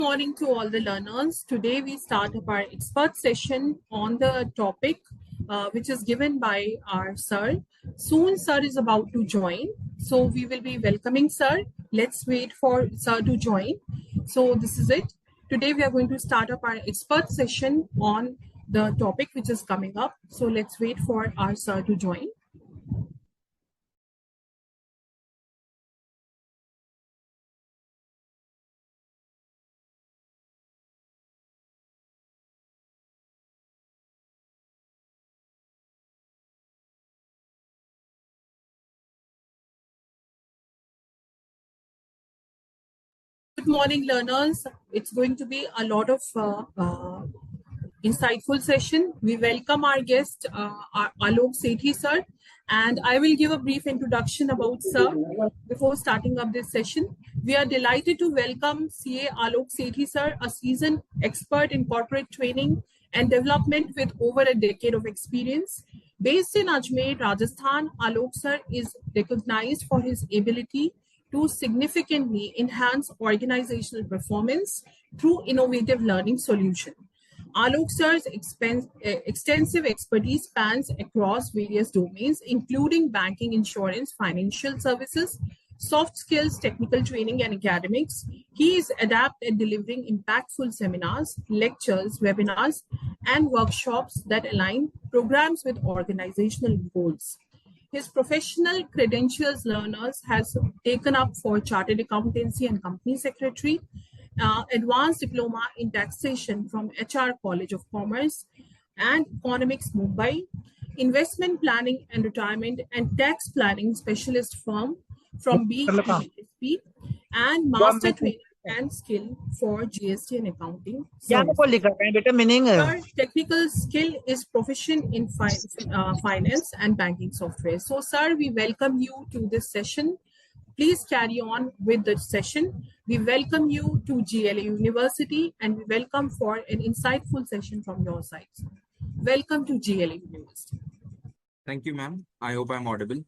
Good morning to all the learners. Today we start up our expert session on the topic which is given by our sir. Soon sir is about to join. So we will be welcoming sir. Let's wait for sir to join. So this is it. Today we are going to start up our expert session on the topic which is coming up. So let's wait for our sir to join. Good morning, learners. It's going to be a lot of insightful session. We welcome our guest, Alok Sethi sir, and I will give a brief introduction about sir before starting up this session. We are delighted to welcome CA Alok Sethi sir, a seasoned expert in corporate training and development with over a decade of experience. Based in Ajmer, Rajasthan, Alok sir is recognized for his ability to significantly enhance organizational performance through innovative learning solutions. Alok sir's extensive expertise spans across various domains, including banking, insurance, financial services, soft skills, technical training, and academics. He is adept at delivering impactful seminars, lectures, webinars, and workshops that align programs with organizational goals. His professional credentials learners has taken up for chartered accountancy and company secretary, advanced diploma in taxation from HR College of Commerce and Economics Mumbai, investment planning and retirement and tax planning specialist firm from BESP, and master trainer and skill for GST and accounting. Technical skill is proficient in finance and banking software. So, sir, we welcome you to this session. Please carry on with the session. We welcome you to GLA University and we welcome for an insightful session from your side. Welcome to GLA University. Thank you, ma'am. I hope I'm audible.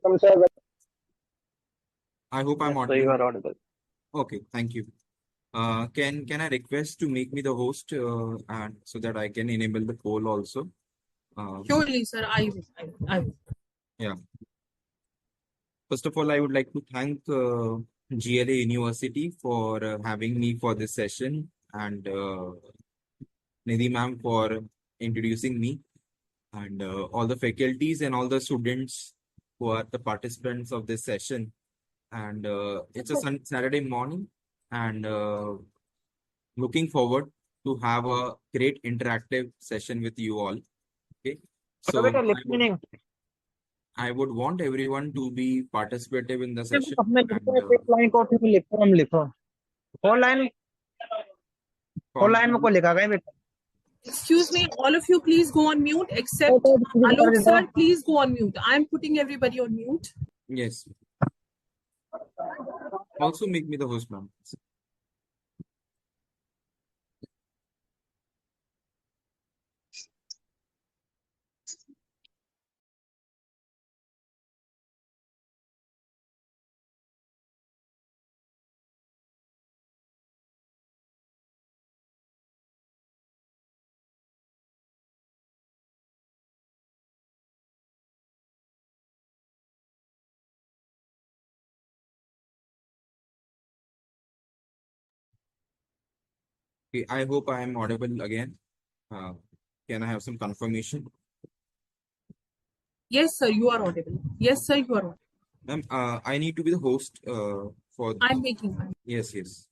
Welcome, sir. I hope I'm Yes, audible. so you are audible. Okay, thank you. Can I request to make me the host and so that I can enable the poll also? Surely, sir. I will. Yeah. First of all, I would like to thank GLA University for having me for this session and Nidhi ma'am for introducing me and all the faculties and all the students who are the participants of this session. And it's a Saturday morning and looking forward to have a great interactive session with you all. Okay, so I would want everyone to be participative in the session. Excuse me, all of you please go on mute except Alok sir, please go on mute. I'm putting everybody on mute. Yes. Also make me the host, ma'am. Okay, I hope I am audible again. Can I have some confirmation? Yes, sir, you are audible. Yes, sir, you are audible. Ma'am, I need to be the host for. I'm making one. Yes, yes.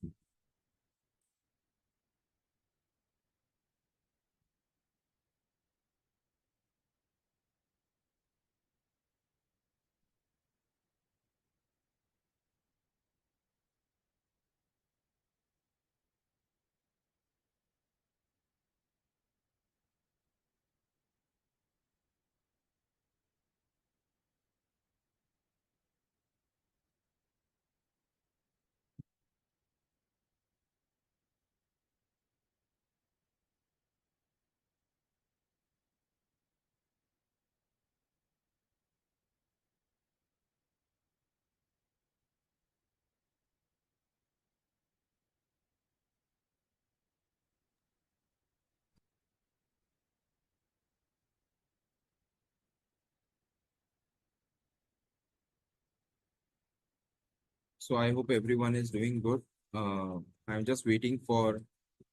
So I hope everyone is doing good. I'm just waiting for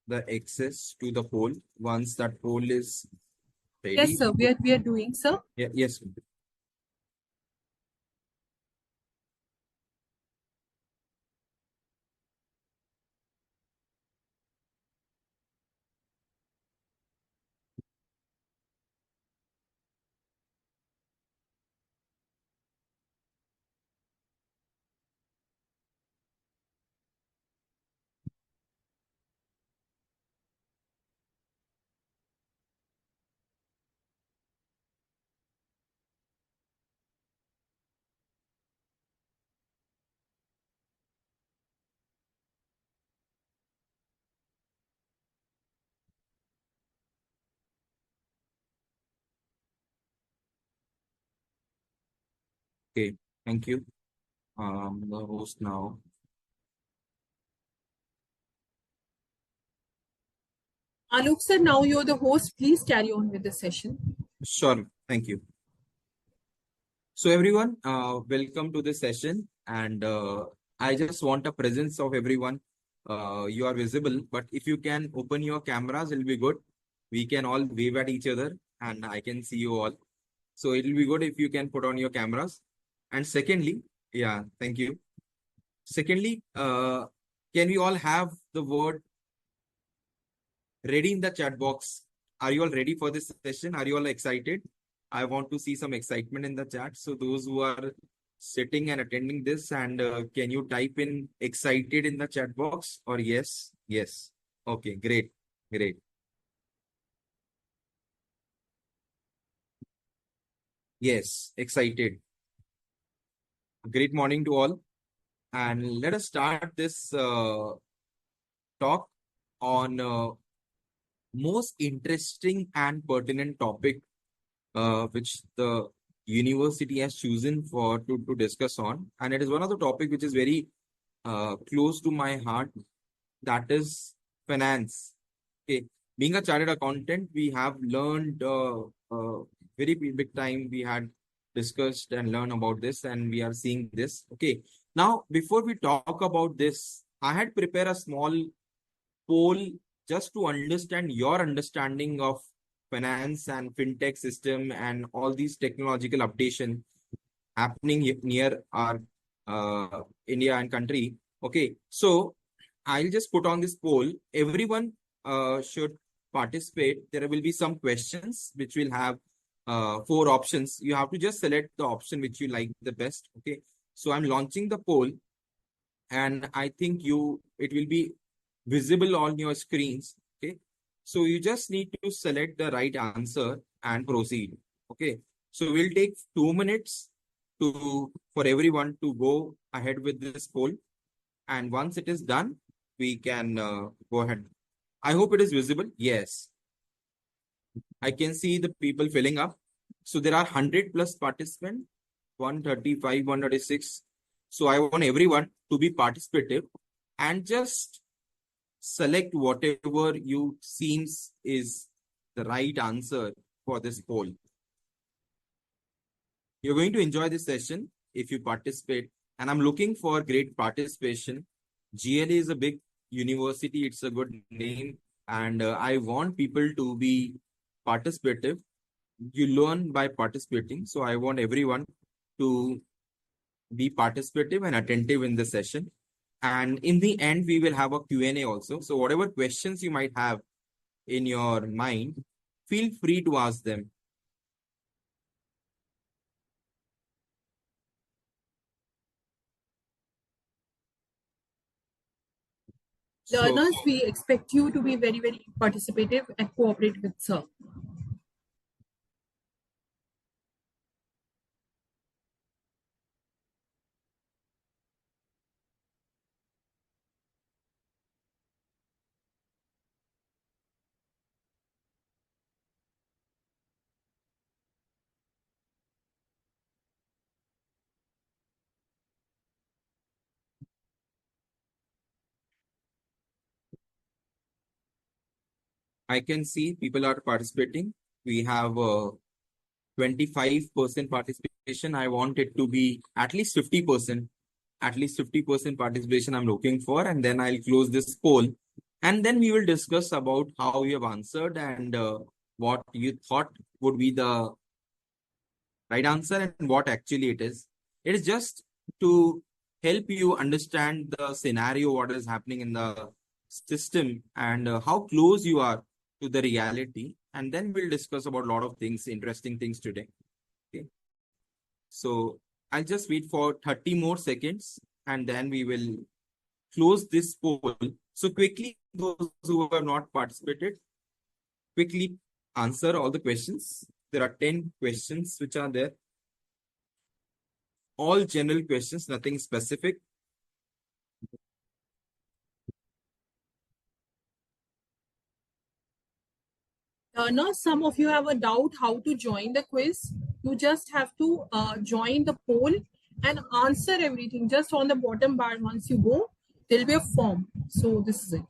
the access to the poll. Once that poll is Yes, ready, sir. We are doing, sir. yeah, yes. Okay, thank you. The host now. Alok sir, now you're the host. Please carry on with the session. Sure, thank you. So everyone, welcome to this session, and I just want a presence of everyone. You are visible, but if you can open your cameras, it'll be good. We can all wave at each other, and I can see you all. So it'll be good if you can put on your cameras. And secondly, yeah, thank you. Secondly, can we all have the word ready in the chat box? Are you all ready for this session? Are you all excited? I want to see some excitement in the chat. So those who are sitting and attending this, and can you type in excited in the chat box or yes? Yes. Okay, great. Great. Yes, excited. Great morning to all. And let us start this talk on most interesting and pertinent topic which the university has chosen for to discuss on, and it is one of the topic which is very close to my heart. That is finance. Okay, being a chartered accountant, we have learned very big time. We had discussed and learned about this, and we are seeing this. Okay, now before we talk about this, I had prepared a small poll just to understand your understanding of finance and fintech system and all these technological updation happening near our India and country. Okay, so I'll just put on this poll. Everyone should participate. There will be some questions which will have four options. You have to just select the option which you like the best. Okay, so I'm launching the poll, and I think it will be visible on your screens. Okay, so you just need to select the right answer and proceed. Okay, so we'll take 2 minutes for everyone to go ahead with this poll, and once it is done, we can go ahead. I hope it is visible. Yes, I can see the people filling up. So there are 100 plus participants, 135, 136. So I want everyone to be participative and just select whatever you seems is the right answer for this poll. You're going to enjoy this session if you participate, and I'm looking for great participation. GLA is a big university, it's a good name, and I want people to be participative. You learn by participating, so I want everyone to be participative and attentive in the session. And in the end, we will have a Q&A also. So whatever questions you might have in your mind, feel free to ask them. So, Learners, we expect you to be very, very participative and cooperate with sir. I can see people are participating. We have 25% participation. I want it to be at least 50%. At least 50% participation I'm looking for, and then I'll close this poll. And then we will discuss about how you have answered and what you thought would be the right answer and what actually it is. It is just to help you understand the scenario, what is happening in the system, and how close you are to the reality. And then we'll discuss about a lot of things, interesting things today. Okay. So I'll just wait for 30 more seconds and then we will close this poll. So quickly, those who have not participated, quickly answer all the questions. There are 10 questions which are there. All general questions, nothing specific. Now, some of you have a doubt how to join the quiz. You just have to join the poll and answer everything. Just on the bottom bar, once you go, there'll be a form. So this is it.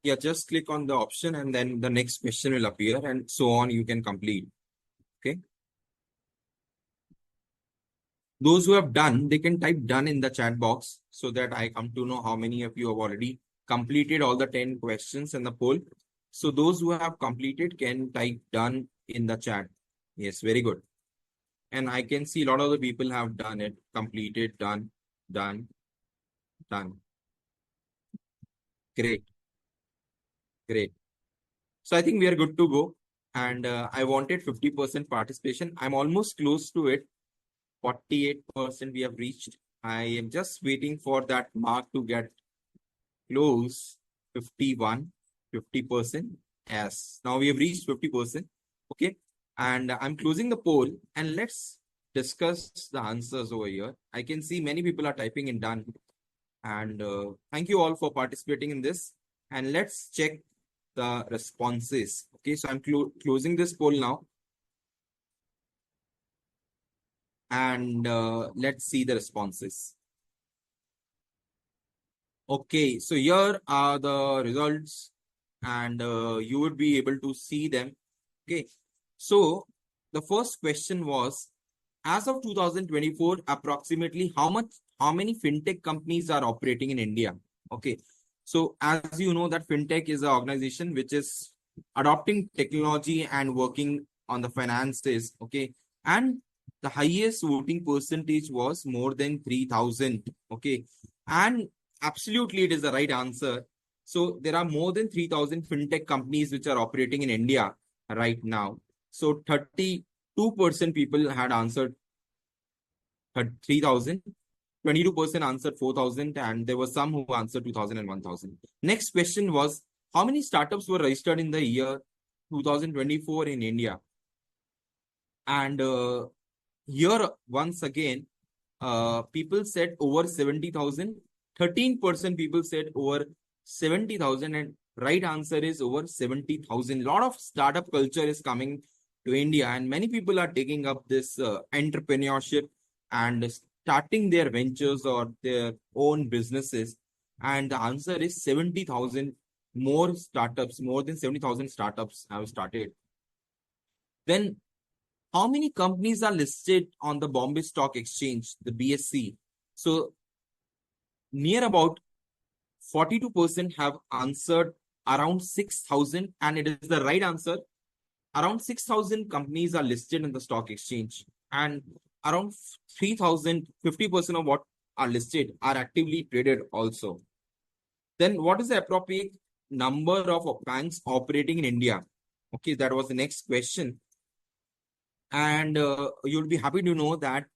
Yeah, just click on the option and then the next question will appear and so on you can complete. Okay. Those who have done, they can type done in the chat box so that I come to know how many of you have already completed all the 10 questions in the poll. So those who have completed can type done in the chat. Yes, very good. And I can see a lot of the people have done it, completed, done. Great. So I think we are good to go. And I wanted 50% participation. I'm almost close to it. 48% we have reached. I am just waiting for that mark to get close. 51, 50%. Yes. Now we have reached 50%. Okay. And I'm closing the poll and let's discuss the answers over here. I can see many people are typing in done. And thank you all for participating in this. And let's check the responses. Okay. So I'm closing this poll now. And let's see the responses. Okay, so here are the results and you would be able to see them. Okay, so the first question was, as of 2024, approximately how many fintech companies are operating in India? Okay, so as you know that fintech is an organization which is adopting technology and working on the finances. Okay, and the highest voting percentage was more than 3,000. Okay, and absolutely it is the right answer. So there are more than 3,000 fintech companies which are operating in India right now. So 32% people had answered 3,000, 22% answered 4,000, and there were some who answered 2,000 and 1,000. Next question was, how many startups were registered in the year 2024 in India? And here, once again, people said over 70,000. 13% people said over 70,000, and right answer is over 70,000. A lot of startup culture is coming to India, and many people are taking up this entrepreneurship and starting their ventures or their own businesses. And the answer is 70,000 more startups, more than 70,000 startups have started. Then how many companies are listed on the Bombay Stock Exchange, the BSE? So near about 42% have answered around 6,000, and it is the right answer. Around 6,000 companies are listed in the stock exchange, and around 3,000, 50% of what are listed are actively traded also. Then what is the appropriate number of banks operating in India? Okay, that was the next question. And you'll be happy to know that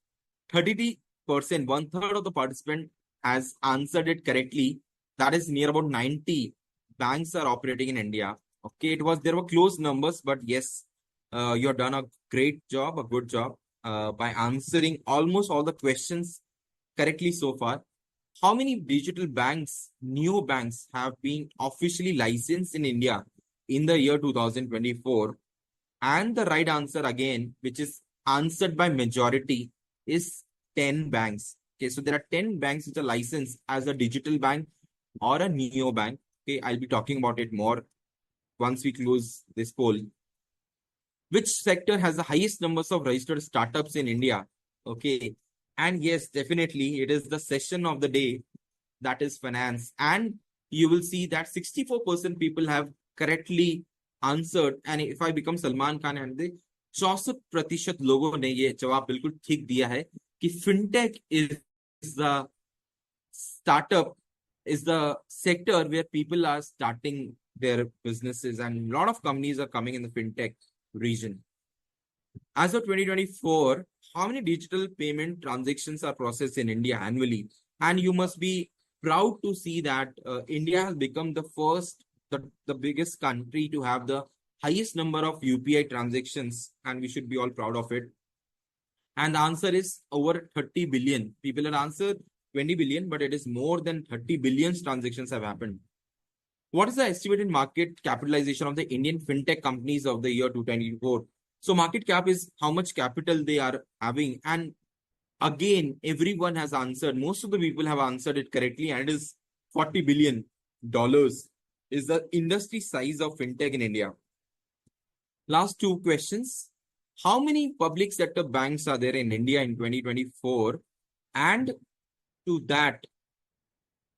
30%, 1/3 of the participant has answered it correctly. That is near about 90 banks are operating in India. Okay, there were close numbers, but yes, you have done a great job, a good job by answering almost all the questions correctly so far. How many digital banks, new banks, have been officially licensed in India in the year 2024? And the right answer again, which is answered by majority, is 10 banks. Okay, so there are 10 banks which are licensed as a digital bank or a neo bank. Okay, I'll be talking about it more once we close this poll. Which sector has the highest numbers of registered startups in India? Okay, And yes, definitely, it is the session of the day, that is finance. And you will see that 64% people have correctly answered. And if I become Salman Khan and the 64% लोगों ने ये जवाब बिल्कुल ठीक दिया है कि fintech is the startup, is the sector where people are starting their businesses, and a lot of companies are coming in the fintech region. As of 2024, how many digital payment transactions are processed in India annually? And you must be proud to see that India has become the biggest country to have the highest number of UPI transactions, and we should be all proud of it. And the answer is over 30 billion. People have answered 20 billion, but it is more than 30 billion transactions have happened. What is the estimated market capitalization of the Indian fintech companies of the year 2024? So market cap is how much capital they are having. And again, everyone has answered. Most of the people have answered it correctly, and it is $40 billion is the industry size of fintech in India. Last two questions. How many public sector banks are there in India in 2024? And to that,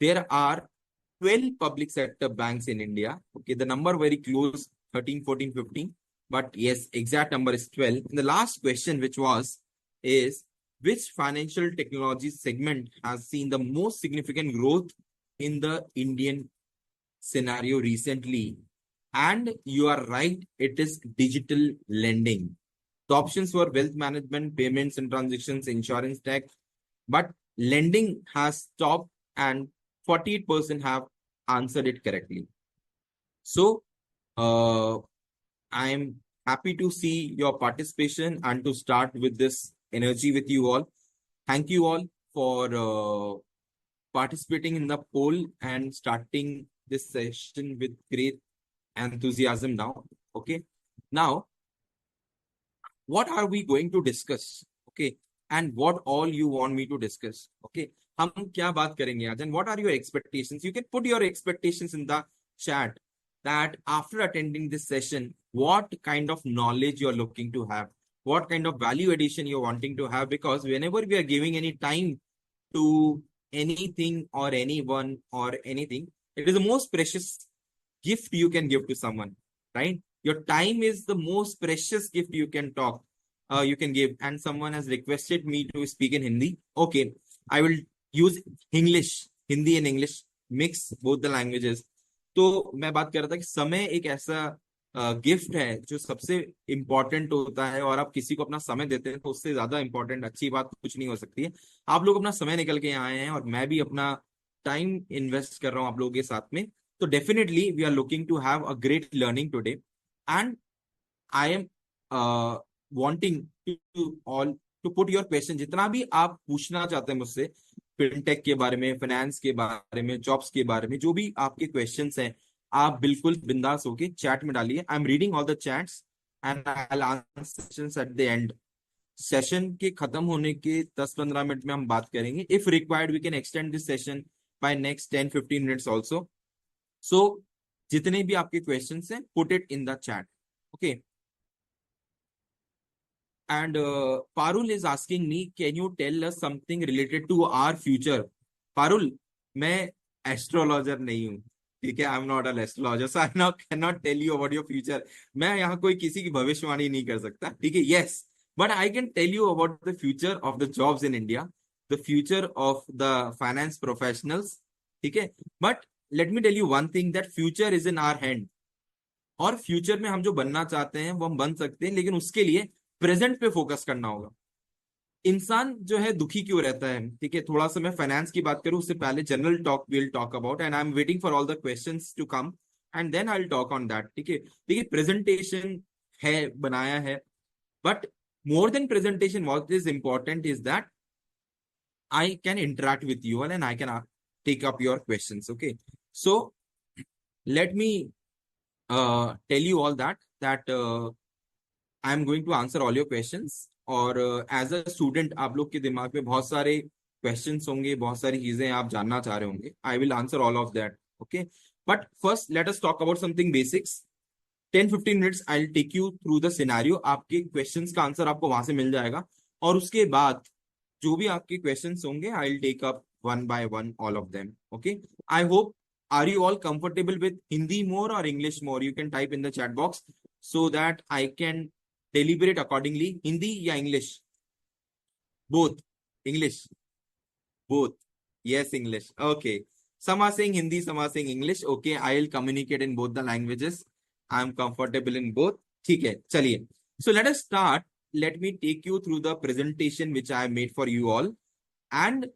there are 12 public sector banks in India. Okay, the number very close, 13, 14, 15. But yes, exact number is 12. And the last question, is which financial technology segment has seen the most significant growth in the Indian scenario recently? And you are right, it is digital lending. The options were wealth management, payments and transactions, insurance tech, but lending has stopped and 48% have answered it correctly. So, I am happy to see your participation and to start with this energy with you all. Thank you all for participating in the poll and starting this session with great enthusiasm now. Okay. Now, what are we going to discuss? Okay. And what all you want me to discuss? Okay. हम क्या बात करेंगे आज? And what are your expectations? You can put your expectations in the chat that after attending this session, what kind of knowledge you're looking to have, what kind of value addition you're wanting to have, because whenever we are giving any time to anything or anyone or anything, it is the most precious gift you can give to someone, right? Your time is the most precious gift you can you can give. And someone has requested me to speak in Hindi. Okay, I will use English, Hindi and English, mix both the languages. तो मैं बात कर रहा था कि समय एक ऐसा गिफ्ट है जो सबसे इंपॉर्टेंट होता है, और आप किसी को अपना समय देते हैं तो उससे ज्यादा इंपॉर्टेंट अच्छी बात कुछ नहीं हो सकती है. आप लोग अपना समय निकल के यहाँ आए हैं और मैं भी अपना टाइम इन्वेस्ट कर रहा हूँ आप लोगों के साथ में. तो definitely we are looking to have a great learning today, and I am wanting to all to put your question. जितना भी आप पूछना चाहते हैं मुझसे फिनटेक के बारे में, फाइनेंस के बारे में, जॉब्स के बारे में, जो भी आपके क्वेश्चंस हैं, आप बिल्कुल बिंदास होके चैट में डालिए. I am reading all the chats and I will answer questions at the end. Session के खत्म होने के 10-15 मिनट में हम बात करेंगे. If required we can extend this session by next 10-15 minutes also. So जितने भी आपके क्वेश्चंस हैं, put it in the chat. Okay. And Parul is asking me, can you tell us something related to our future? Parul, मैं astrologer नहीं हूँ, ठीक है. I am not an astrologer, so I can not tell you about your future. मैं यहाँ कोई किसी की भविष्यवाणी नहीं कर सकता, ठीक है. Yes, but I can tell you about the future of the jobs in India, the future of the finance professionals, ठीक है. But let me tell you one thing, that future is in our hand. और future में हम जो बनना चाहते हैं वो हम बन सकते हैं, लेकिन उसके लिए प्रेजेंट पे फोकस करना होगा. इंसान जो है दुखी क्यों रहता है, ठीक है. थोड़ा सा मैं फाइनेंस की बात करूं उससे पहले general talk will talk about, and I am waiting for all the questions to come and then I will talk on that, ठीक है. देखिए, प्रेजेंटेशन है, बनाया है, but more than presentation what is important is that I can interact with you and I can take up your questions. Okay, so let me tell you all that I am going to answer all your questions. और as a student आप लोग के दिमाग में बहुत सारे questions होंगे, बहुत सारी चीजें आप जानना चाह रहे होंगे. I will answer all of that. Okay, but first let us talk about something basics. 10-15 minutes I will take you through the scenario. आपके क्वेश्चंस का आंसर आपको वहां से मिल जाएगा, और उसके बाद जो भी आपके क्वेश्चंस होंगे, I will take up one by one all of them. Okay, I hope, are you all comfortable with Hindi more और English more? You can type in the chat box so that I can deliberate accordingly. Hindi या English? Both. English. Both. Yes, English. Okay. Some are saying Hindi, some are saying English. Okay, I will communicate in both the languages. I am comfortable in both. ठीक है, चलिए. So let us start. Let me take you through the presentation which I made for you all and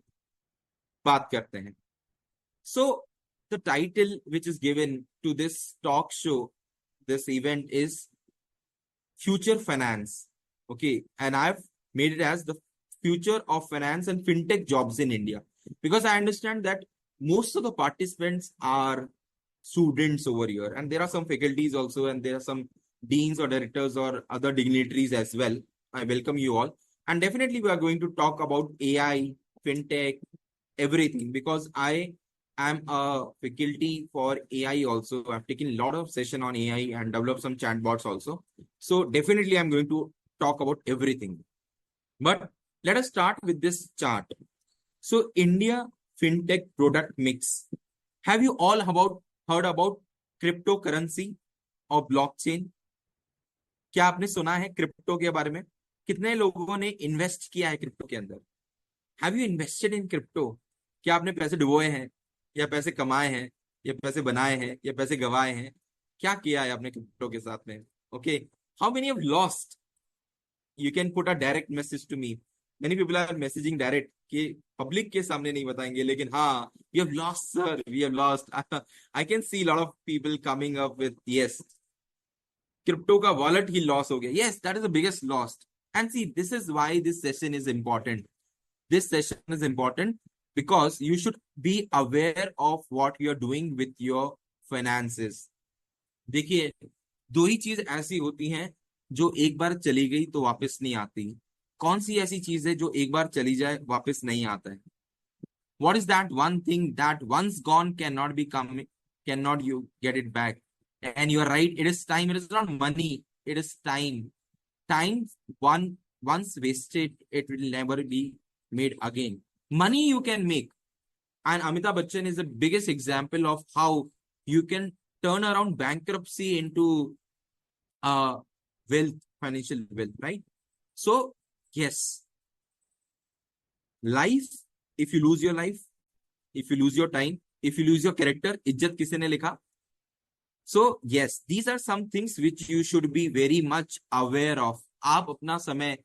बात करते हैं. So the title which is given to this talk show, this event is Future Finance. Okay, and I've made it as the future of finance and fintech jobs in India, because I understand that most of the participants are students over here, and there are some faculties also, and there are some deans or directors or other dignitaries as well. I welcome you all, and definitely we are going to talk about AI, fintech, everything, because I am a faculty for AI also. I've taken a lot of session on AI and developed some chatbots also. So definitely I'm going to talk about everything. But let us start with this chart. So India fintech product mix. Have you all heard about cryptocurrency और blockchain? क्या आपने सुना है crypto के बारे में? कितने लोगों ने इन्वेस्ट किया है क्रिप्टो के अंदर? Have you invested in crypto? क्या आपने पैसे डुबोए हैं, या पैसे कमाए हैं, या पैसे बनाए हैं, या पैसे गवाए हैं? क्या किया है आपने क्रिप्टो के साथ में? Okay, how many have lost? You can put a direct message to me. Many people are messaging direct कि पब्लिक के सामने नहीं बताएंगे, लेकिन हाँ, we have lost sir, we have lost. I can see a lot of people coming up with yes, crypto का wallet ही loss हो गया. Yes, that is the biggest loss. And see, this is why this session is important. This session is important because you should be aware of what you are doing with your finances. देखिए, दो ही चीज ऐसी होती हैं जो एक बार चली गई तो वापस नहीं आती. कौन सी ऐसी चीज है जो एक बार चली जाए वापस नहीं आता है? What is that one thing that once gone cannot be come, cannot you get it back? And you are right, it is time. It is not money, it is time. Time once wasted, it will never be made again. Money you can make, and Amitabh Bachchan is the biggest example of how you can turn around bankruptcy into wealth, financial wealth, right? So yes, life, if you lose your life, if you lose your time, if you lose your character, इज्जत किसी ने लिखा? So yes, these are some things which you should be very much aware of. आप अपना समय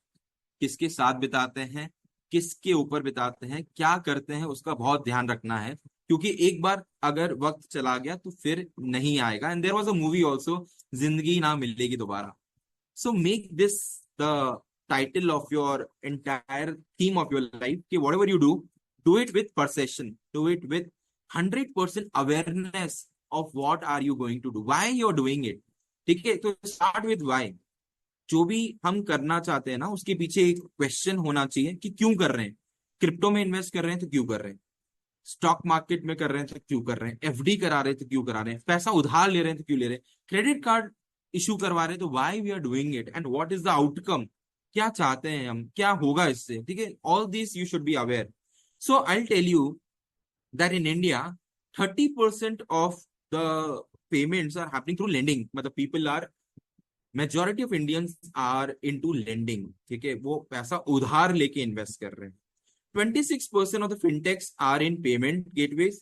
किसके साथ बिताते हैं, किसके ऊपर बिताते हैं, क्या करते हैं, उसका बहुत ध्यान रखना है, क्योंकि एक बार अगर वक्त चला गया तो फिर नहीं आएगा. And there was a movie also, जिंदगी ना मिलेगी दोबारा. So make this the title of your entire theme of your life. कि whatever you do it with precision, do it with 100% awareness of what are you going to do, why you're doing it. ठीक है, तो start with why. जो भी हम करना चाहते हैं ना, उसके पीछे एक क्वेश्चन होना चाहिए कि क्यों कर रहे हैं. क्रिप्टो में इन्वेस्ट कर रहे हैं तो क्यों कर रहे हैं, स्टॉक मार्केट में कर रहे हैं तो क्यों कर रहे हैं, एफडी करा रहे हैं तो क्यों करा रहे हैं, पैसा उधार ले रहे हैं तो क्यों ले रहे हैं, क्रेडिट कार्ड इशू करवा रहे हैं तो why we are doing it, and what is the outcome, क्या चाहते हैं हम, क्या होगा इससे. ठीक है, all this you should be aware. So I will tell you that in India 30% of the payments are happening through lending. मतलब people are, majority of Indians are into lending. ठीक है, वो पैसा उधार लेके इन्वेस्ट कर रहे हैं. 26% of the fintechs are in payment gateways,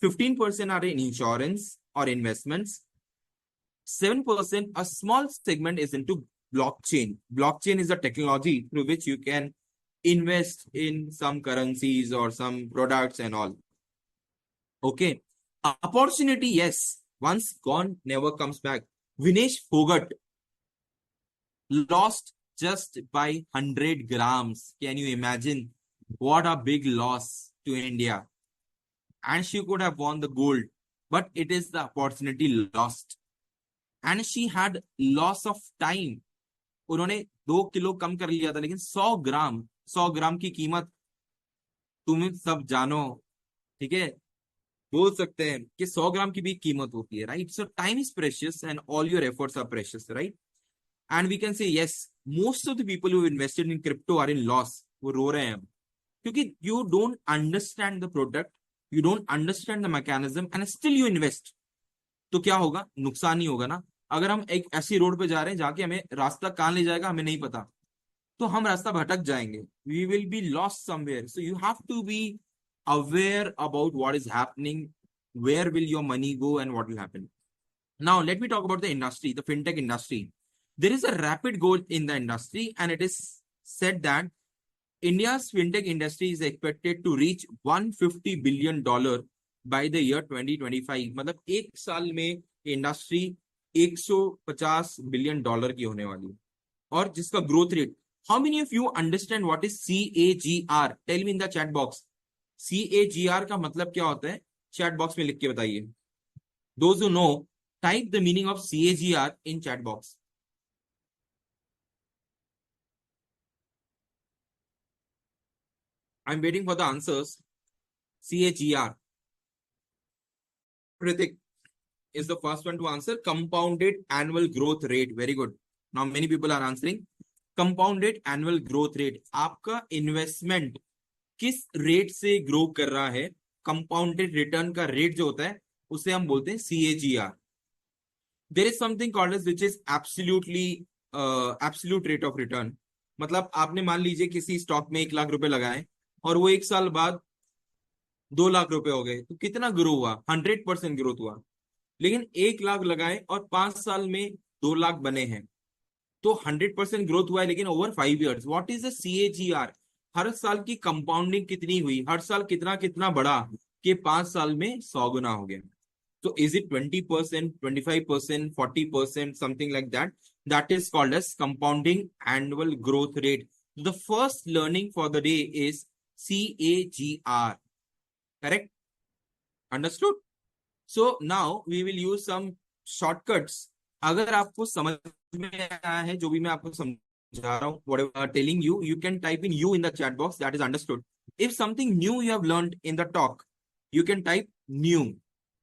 15% are in insurance or investments, 7%, a small segment, is into blockchain. Blockchain is a technology through which you can invest in some currencies or some products and all. Okay. Opportunity, yes. Once gone, never comes back. Vinesh Phogat lost just by 100 grams. Can you imagine? What a big loss to India. And she could have won the gold, but it is the opportunity lost. And she had loss of time. उन्होंने 2 kilo कम कर लिया था, लेकिन 100 ग्राम की कीमत तुम सब जानो. ठीक है, बोल सकते हैं कि 100 ग्राम की भी कीमत होती है, right? So time is precious and all your efforts are precious, right? And we can say yes, most of the people who invested in crypto are in loss. वो रो रहे हैं. क्योंकि you don't understand the product, you don't understand the mechanism and still you invest, तो क्या होगा? नुकसान ही होगा ना। अगर हम एक ऐसी रोड पे जा रहे हैं जाके हमें रास्ता कहाँ ले जाएगा हमें नहीं पता, तो हम रास्ता भटक जाएंगे, we will be lost somewhere. So you have to be aware about what is happening, where will your money go and what will happen. Now let me talk about the industry, the fintech industry. There is a rapid growth in the industry and it is said that India's fintech industry is expected to reach $150 billion by the year 2025. मतलब एक साल में industry $150 billion की होने वाली है, और जिसका growth rate, how many of understand understand what is CAGR? Tell me in the chat box. CAGR का मतलब क्या होता है? चैट बॉक्स में लिख के बताइए. Those who know, type the meaning of CAGR in chat box. I'm waiting for the answers. CAGR. Kritik is the first one to answer. Compounded annual growth rate. Very good. Now many people are answering. Compounded annual growth rate. आपका investment किस rate से grow कर रहा है? Compounded return का rate जो होता है उसे हम बोलते हैं CAGR. There is something called as which is absolutely absolute rate of return. मतलब आपने मान लीजिए किसी स्टॉक में 1 लाख रुपए लगाए और वो 1 साल बाद 2 लाख रुपए हो गए, तो कितना ग्रो हुआ? 100% ग्रोथ हुआ. लेकिन 1 लाख लगाए और 5 साल में 2 लाख बने हैं, तो 100% ग्रोथ हुआ है, लेकिन over 5 years. What is the CAGR? हर साल की कंपाउंडिंग कितनी हुई, हर साल कितना कितना बढ़ा कि 5 साल में 100 गुना हो गया. So is it 20%, 25%, 40%, something like that? That is called as compounding annual growth rate. The first learning for the day is CAGR. Correct? Understood? So now we will use some shortcuts. अगर आपको समझ में आया है जो भी मैं आपको समझा रहा हूँ, whatever telling you, you can type in U in the chat box. That is understood. If something new you have learned in the talk, you can type new.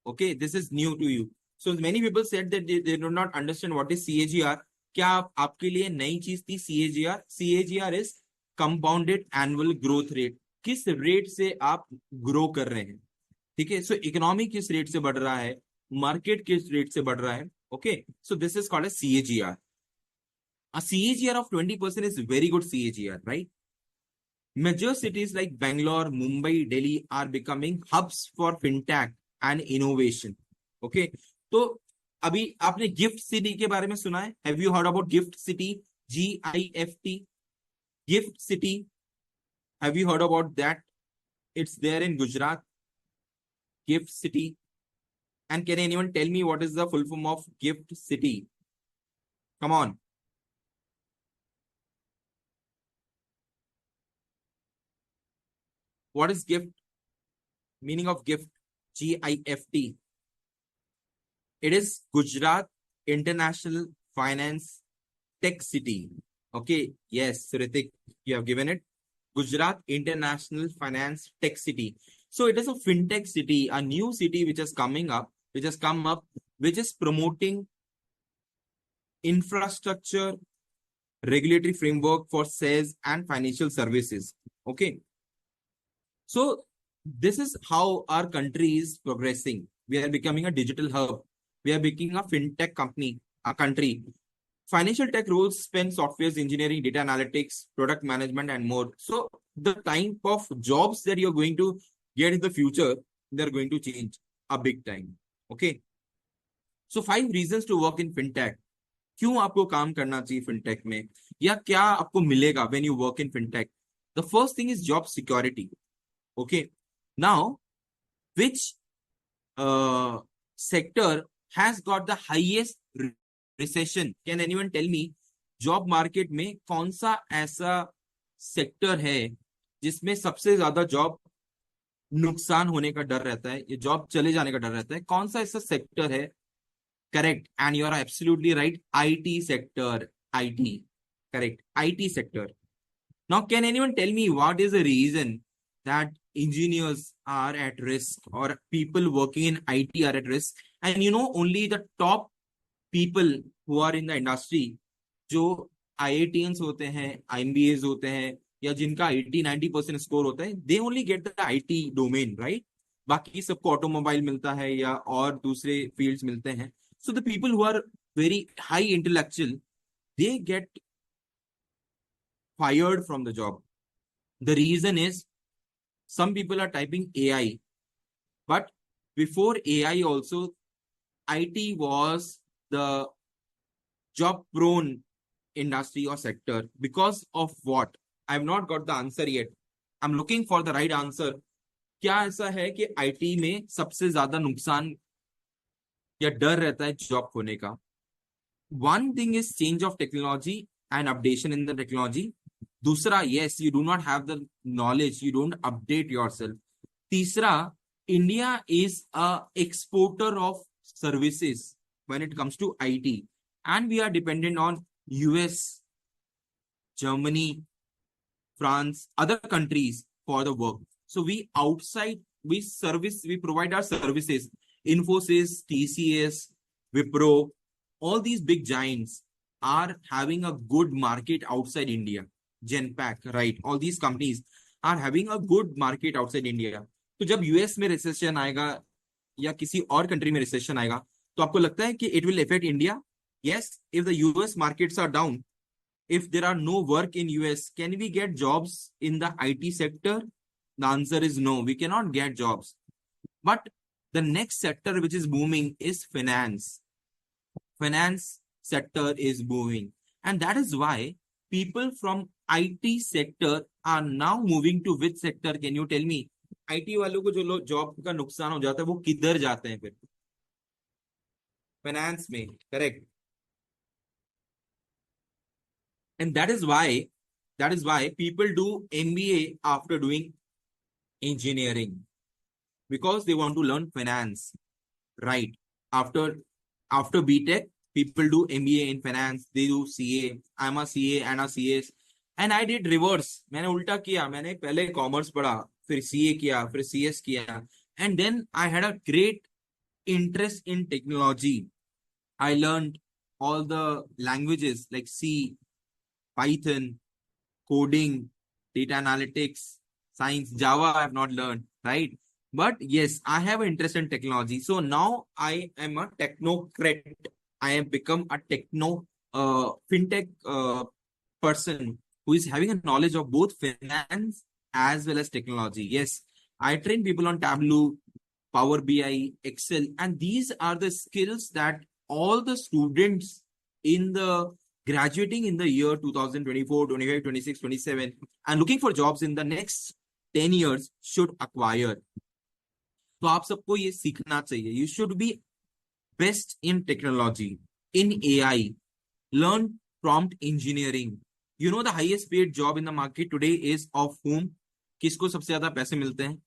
Okay, this is new to you. So many people said that they do not understand what is CAGR. क्या आपके लिए नई चीज थी CAGR? CAGR is compounded annual growth rate. किस rate से आप grow कर रहे हैं, ठीक है? सो इकोनॉमी किस रेट से बढ़ रहा है, मार्केट किस रेट से बढ़ रहा है. Okay, so this is called as CAGR. A CAGR of 20% is very good CAGR, right? Major cities like Bangalore, Mumbai, Delhi are becoming hubs for fintech and innovation. Okay, तो अभी आपने gift city के बारे में सुना है? Have you heard about gift city? GIFT, gift city. Have you heard about that? It's there in Gujarat. Gift city. And can anyone tell me what is the full form of gift city? Come on. What is gift? Meaning of gift? GIFT. It is Gujarat International Finance Tech City. Okay, yes, Ritik, you have given it. Gujarat International Finance Tech City. So it is a fintech city, a new city which has come up, which is promoting infrastructure, regulatory framework for sales and financial services. Okay. So this is how our country is progressing. We are becoming a digital hub. We are becoming a fintech company, a country. Financial tech roles span software engineering, data analytics, product management, and more. So the type of jobs that you're going to get in the future, they're going to change a big time. Okay. So 5 reasons to work in fintech. क्यों आपको काम करना चाहिए fintech में, या क्या आपको मिलेगा when you work in fintech? The first thing is job security. Okay. Now, which sector has got the highest recession? Can anyone tell me? Job market में कौन सा ऐसा सेक्टर है जिसमें सबसे ज्यादा जॉब नुकसान होने का डर रहता है, ये जॉब चले जाने का डर रहता है? कौन सा ऐसा सेक्टर है? Correct, and you are absolutely right, IT sector. IT, correct, IT sector. Now, can anyone tell me what is the reason that engineers are at risk or people working in IT are at risk? And you know, only the top people who are in the industry, जो IITians होते हैं, MBAs होते हैं, या जिनका 80-90% score होता है, they only get the IT domain, right? बाकी सबको ऑटोमोबाइल मिलता है या और दूसरे फील्ड्स मिलते हैं. So the people who are very high intellectual, they get fired from the job. The reason is some people are typing AI, but before AI also, IT was the job prone industry or sector. Because of what? I have not got the answer yet. I'm looking for the right answer. क्या ऐसा है कि IT में सबसे ज्यादा नुकसान या डर रहता है जॉब खोने का? One thing is change of technology and updation in the technology. दूसरा, yes, you do not have the knowledge, you don't update yourself. तीसरा, India is a exporter of services when it comes to IT, and we are dependent on US, Germany, France, other countries for the work. So we provide our services. Infosys, TCS, Wipro, all these big giants are having a good market outside India. Genpact, right? All these companies are having a good market outside India. तो जब US में recession आएगा या किसी और country में recession आएगा, तो आपको लगता है कि it will effect India? Yes, if the US markets are down, if there are no work in US, can we get jobs in the IT sector? The answer is no, we cannot get jobs. But the next sector which is booming is finance. Finance sector is booming. And that is why people from IT sector are now moving to which sector? Can you tell me? IT वालों को जो job का नुकसान हो जाता है, वो किधर जाते हैं फिर? फाइनेंस में, correct. And that is why people do MBA after doing engineering, because they want to learn finance, right? After BTech, people do MBA in finance, they do CA. I'm a CA and a CS, and I did reverse. मैंने उल्टा किया, मैंने पहले commerce पढ़ा, फिर CA किया, फिर CS किया, and then I had a great interest in technology. I learned all the languages like C, Python, coding, data analytics, science. Java I have not learned, right? But yes, I have an interest in technology. So now I am a technocrat. I have become a fintech person who is having a knowledge of both finance as well as technology. Yes, I train people on Tableau, Power BI, Excel, and these are the skills that all the students in the graduating in the year 2024, 25, 26, 27 and looking for jobs in the next 10 years should acquire. तो आप सबको ये सीखना चाहिए. You should be best in technology, in AI, learn prompt engineering. You know the highest paid job in the market today is of whom? किसको सबसे ज्यादा पैसे मिलते हैं?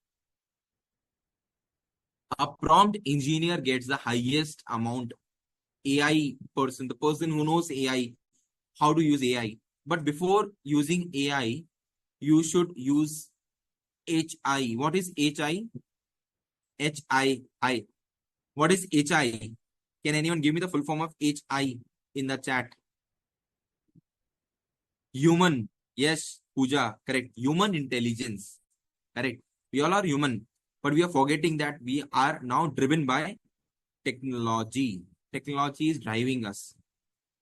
A prompt engineer gets the highest amount. AI person, the person who knows AI, how to use AI. But before using AI, you should use HI. What is HI? HI. What is HI? Can anyone give me the full form of HI in the chat? Human. Yes, Pooja. Correct. Human intelligence. Correct. We all are human. But we are forgetting that we are now driven by technology. Technology is driving us.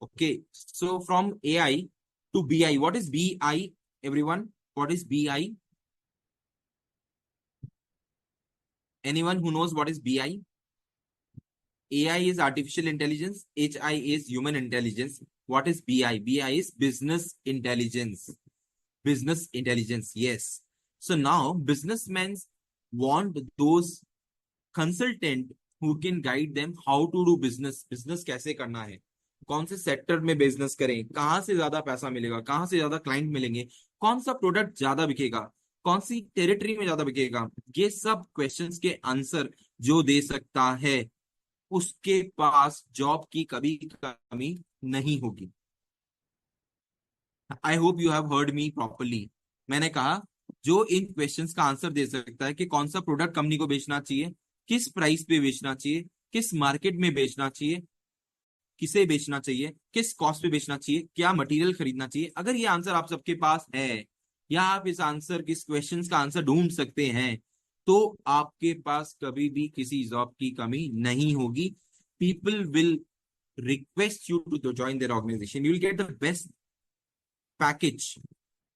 Okay, so from AI to BI. What is BI, everyone? What is BI? Anyone who knows what is BI? AI is artificial intelligence. HI is human intelligence. What is BI? BI is business intelligence. Business intelligence, yes. So now businessmen want those consultant who can guide them how to do business. Business कैसे करना है, कौन से sector में business करें, कहां से ज्यादा पैसा मिलेगा, कहां से ज्यादा क्लाइंट मिलेंगे, कौन सा प्रोडक्ट ज्यादा बिकेगा, कौन सी टेरिटरी में ज्यादा बिकेगा. ये सब क्वेश्चंस के आंसर जो दे सकता है, उसके पास जॉब की कभी कमी नहीं होगी. I hope you have heard me properly. मैंने कहा जो इन क्वेश्चंस का आंसर दे सकता है कि कौन सा प्रोडक्ट कंपनी को बेचना चाहिए, किस प्राइस पे बेचना चाहिए, किस मार्केट में बेचना चाहिए, किसे बेचना चाहिए, किस कॉस्ट पे बेचना चाहिए, क्या मटेरियल खरीदना चाहिए. अगर ये आंसर आप सबके पास है, या आप इस क्वेश्चंस का आंसर ढूंढ सकते हैं, तो आपके पास कभी भी किसी जॉब की कमी नहीं होगी. People will request you to join their organization. You will get the best package.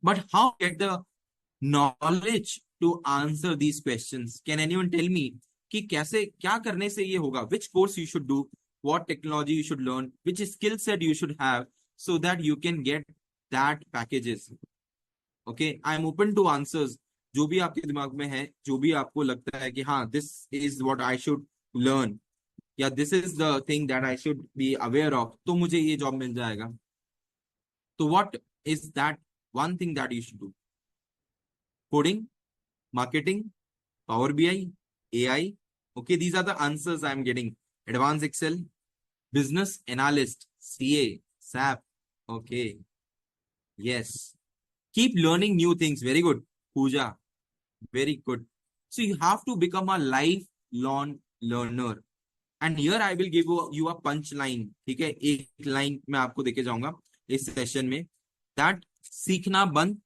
But how get the knowledge to answer these questions? Can anyone tell me कि कैसे क्या करने से ये होगा? Which course you should do? What technology you should learn? Which skill set you should have so that you can get that packages? Okay, I am open to answers. जो भी आपके दिमाग में है, जो भी आपको लगता है कि हाँ, this is what I should learn, या this is the thing that I should be aware of, तो मुझे ये जॉब मिल जाएगा. तो what is that one thing that you should do? Coding, marketing, Power BI, AI. Okay, these are the answers I am getting. Advance Excel, business analyst, CA, SAP. Okay, yes, keep learning new things. Very good Pooja, very good. So you have to become a life long learner. And here I will give you a punch line. ठीक है, एक line मैं आपको देके जाऊंगा इस session में. That सीखना बंद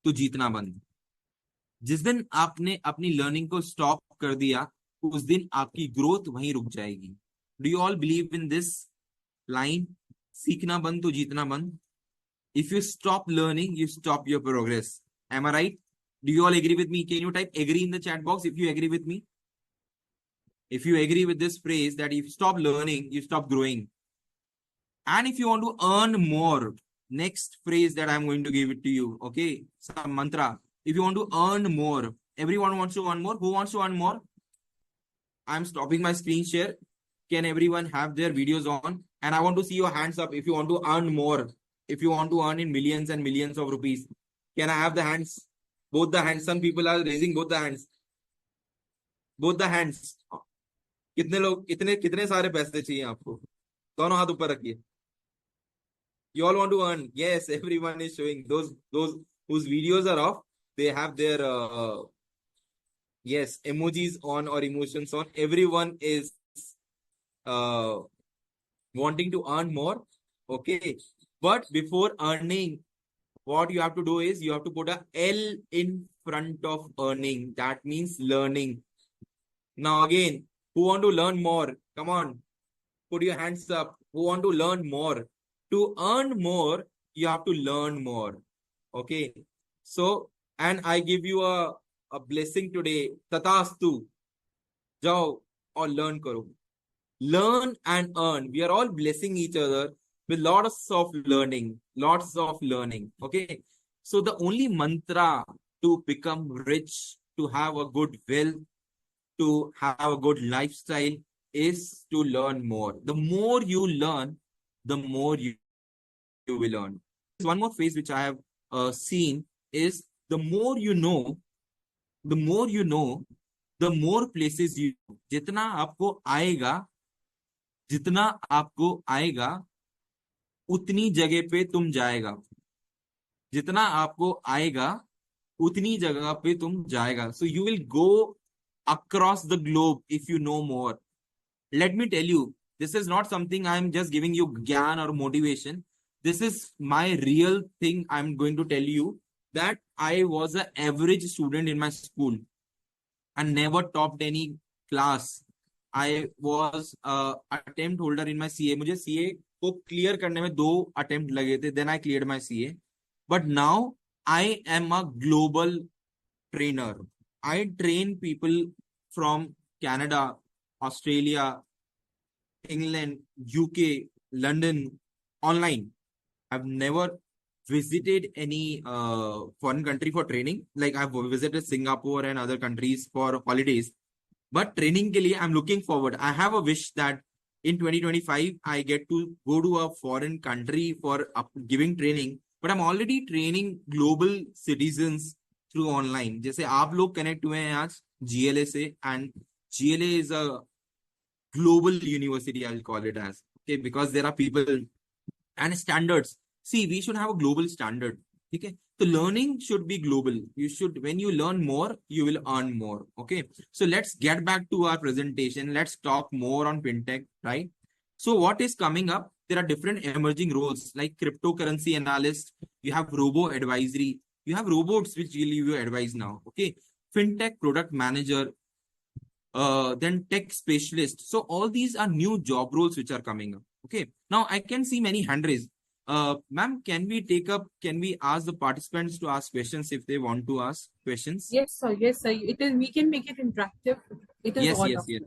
तो जीतना बंद. जिस दिन आपने अपनी लर्निंग को स्टॉप कर दिया, उस दिन आपकी ग्रोथ वहीं रुक जाएगी. Do you all believe in this line? सीखना बंद तो जीतना बंद. If you stop learning, you stop your progress. Am I right? Do you all agree with me? Can you type agree in the chat box if you agree with me? If you agree with this phrase that if you stop learning, you stop growing. And if you want to earn more, next phrase that I'm going to give it to you, okay? Some mantra. If you want to earn more, everyone wants to earn more. Who wants to earn more? I'm stopping my screen share. Can everyone have their videos on? And I want to see your hands up if you want to earn more. If you want to earn in millions and millions of rupees. Can I have the hands? Both the hands. Some people are raising both the hands. Both the hands. कितने लोग, कितने कितने सारे पैसे चाहिए आपको? दोनों हाथ ऊपर रखिए. You all want to earn? Yes, everyone is showing. Those whose videos are off, they have their yes, emojis on or emotions on. Everyone is uh, wanting to earn more. Okay, but before earning, what you have to do is you have to put a L in front of earning. That means learning. Now again, who want to learn more? Come on, put your hands up. Who want to learn more? To earn more, you have to learn more. Okay. So, and I give you a blessing today. Tatastu. Jao or learn karo. Learn and earn. We are all blessing each other with lots of learning. Lots of learning. Okay. So the only mantra to become rich, to have a good wealth, to have a good lifestyle is to learn more. The more you learn, the more you will learn. One more phrase which I have seen is the more you know, the more you know, the more places you know. जितना आपको आएगा, उतनी जगह पे तुम जाएगा. जितना आपको आएगा, उतनी जगह पे तुम जाएगा. So you will go across the globe if you know more. Let me tell you, this is not something I'm just giving you gyan or motivation. This is my real thing. I'm going to tell you that I was an average student in my school and never topped any class. I was attempt holder in my CA. मुझे CA को clear करने में 2 attempt लगे थे. Then I cleared my CA. But now I am a global trainer. I train people from Canada, Australia, England, UK, London, online. I've never visited any foreign country for training. Like I've visited Singapore and other countries for holidays. But training ke liye, I'm looking forward. I have a wish that in 2025, I get to go to a foreign country for giving training. But I'm already training global citizens through online. जैसे आप लोग connect हुए हैं आज GLA से, and GLA is a global university, I'll call it as, okay, because there are people and standards. See, we should have a global standard. Okay, so learning should be global. You should, when you learn more, you will earn more. Okay, so let's get back to our presentation. Let's talk more on fintech, right? So what is coming up? There are different emerging roles like cryptocurrency analyst. You have robo advisory. You have robots which will give you advice now. Okay. Fintech product manager, then tech specialist. So all these are new job roles which are coming up. Okay. Now I can see many hand raised. Ma'am, can we ask the participants to ask questions if they want to ask questions? Yes, sir. Yes, sir. It is. We can make it interactive. It is Yes, all yes, up. yes.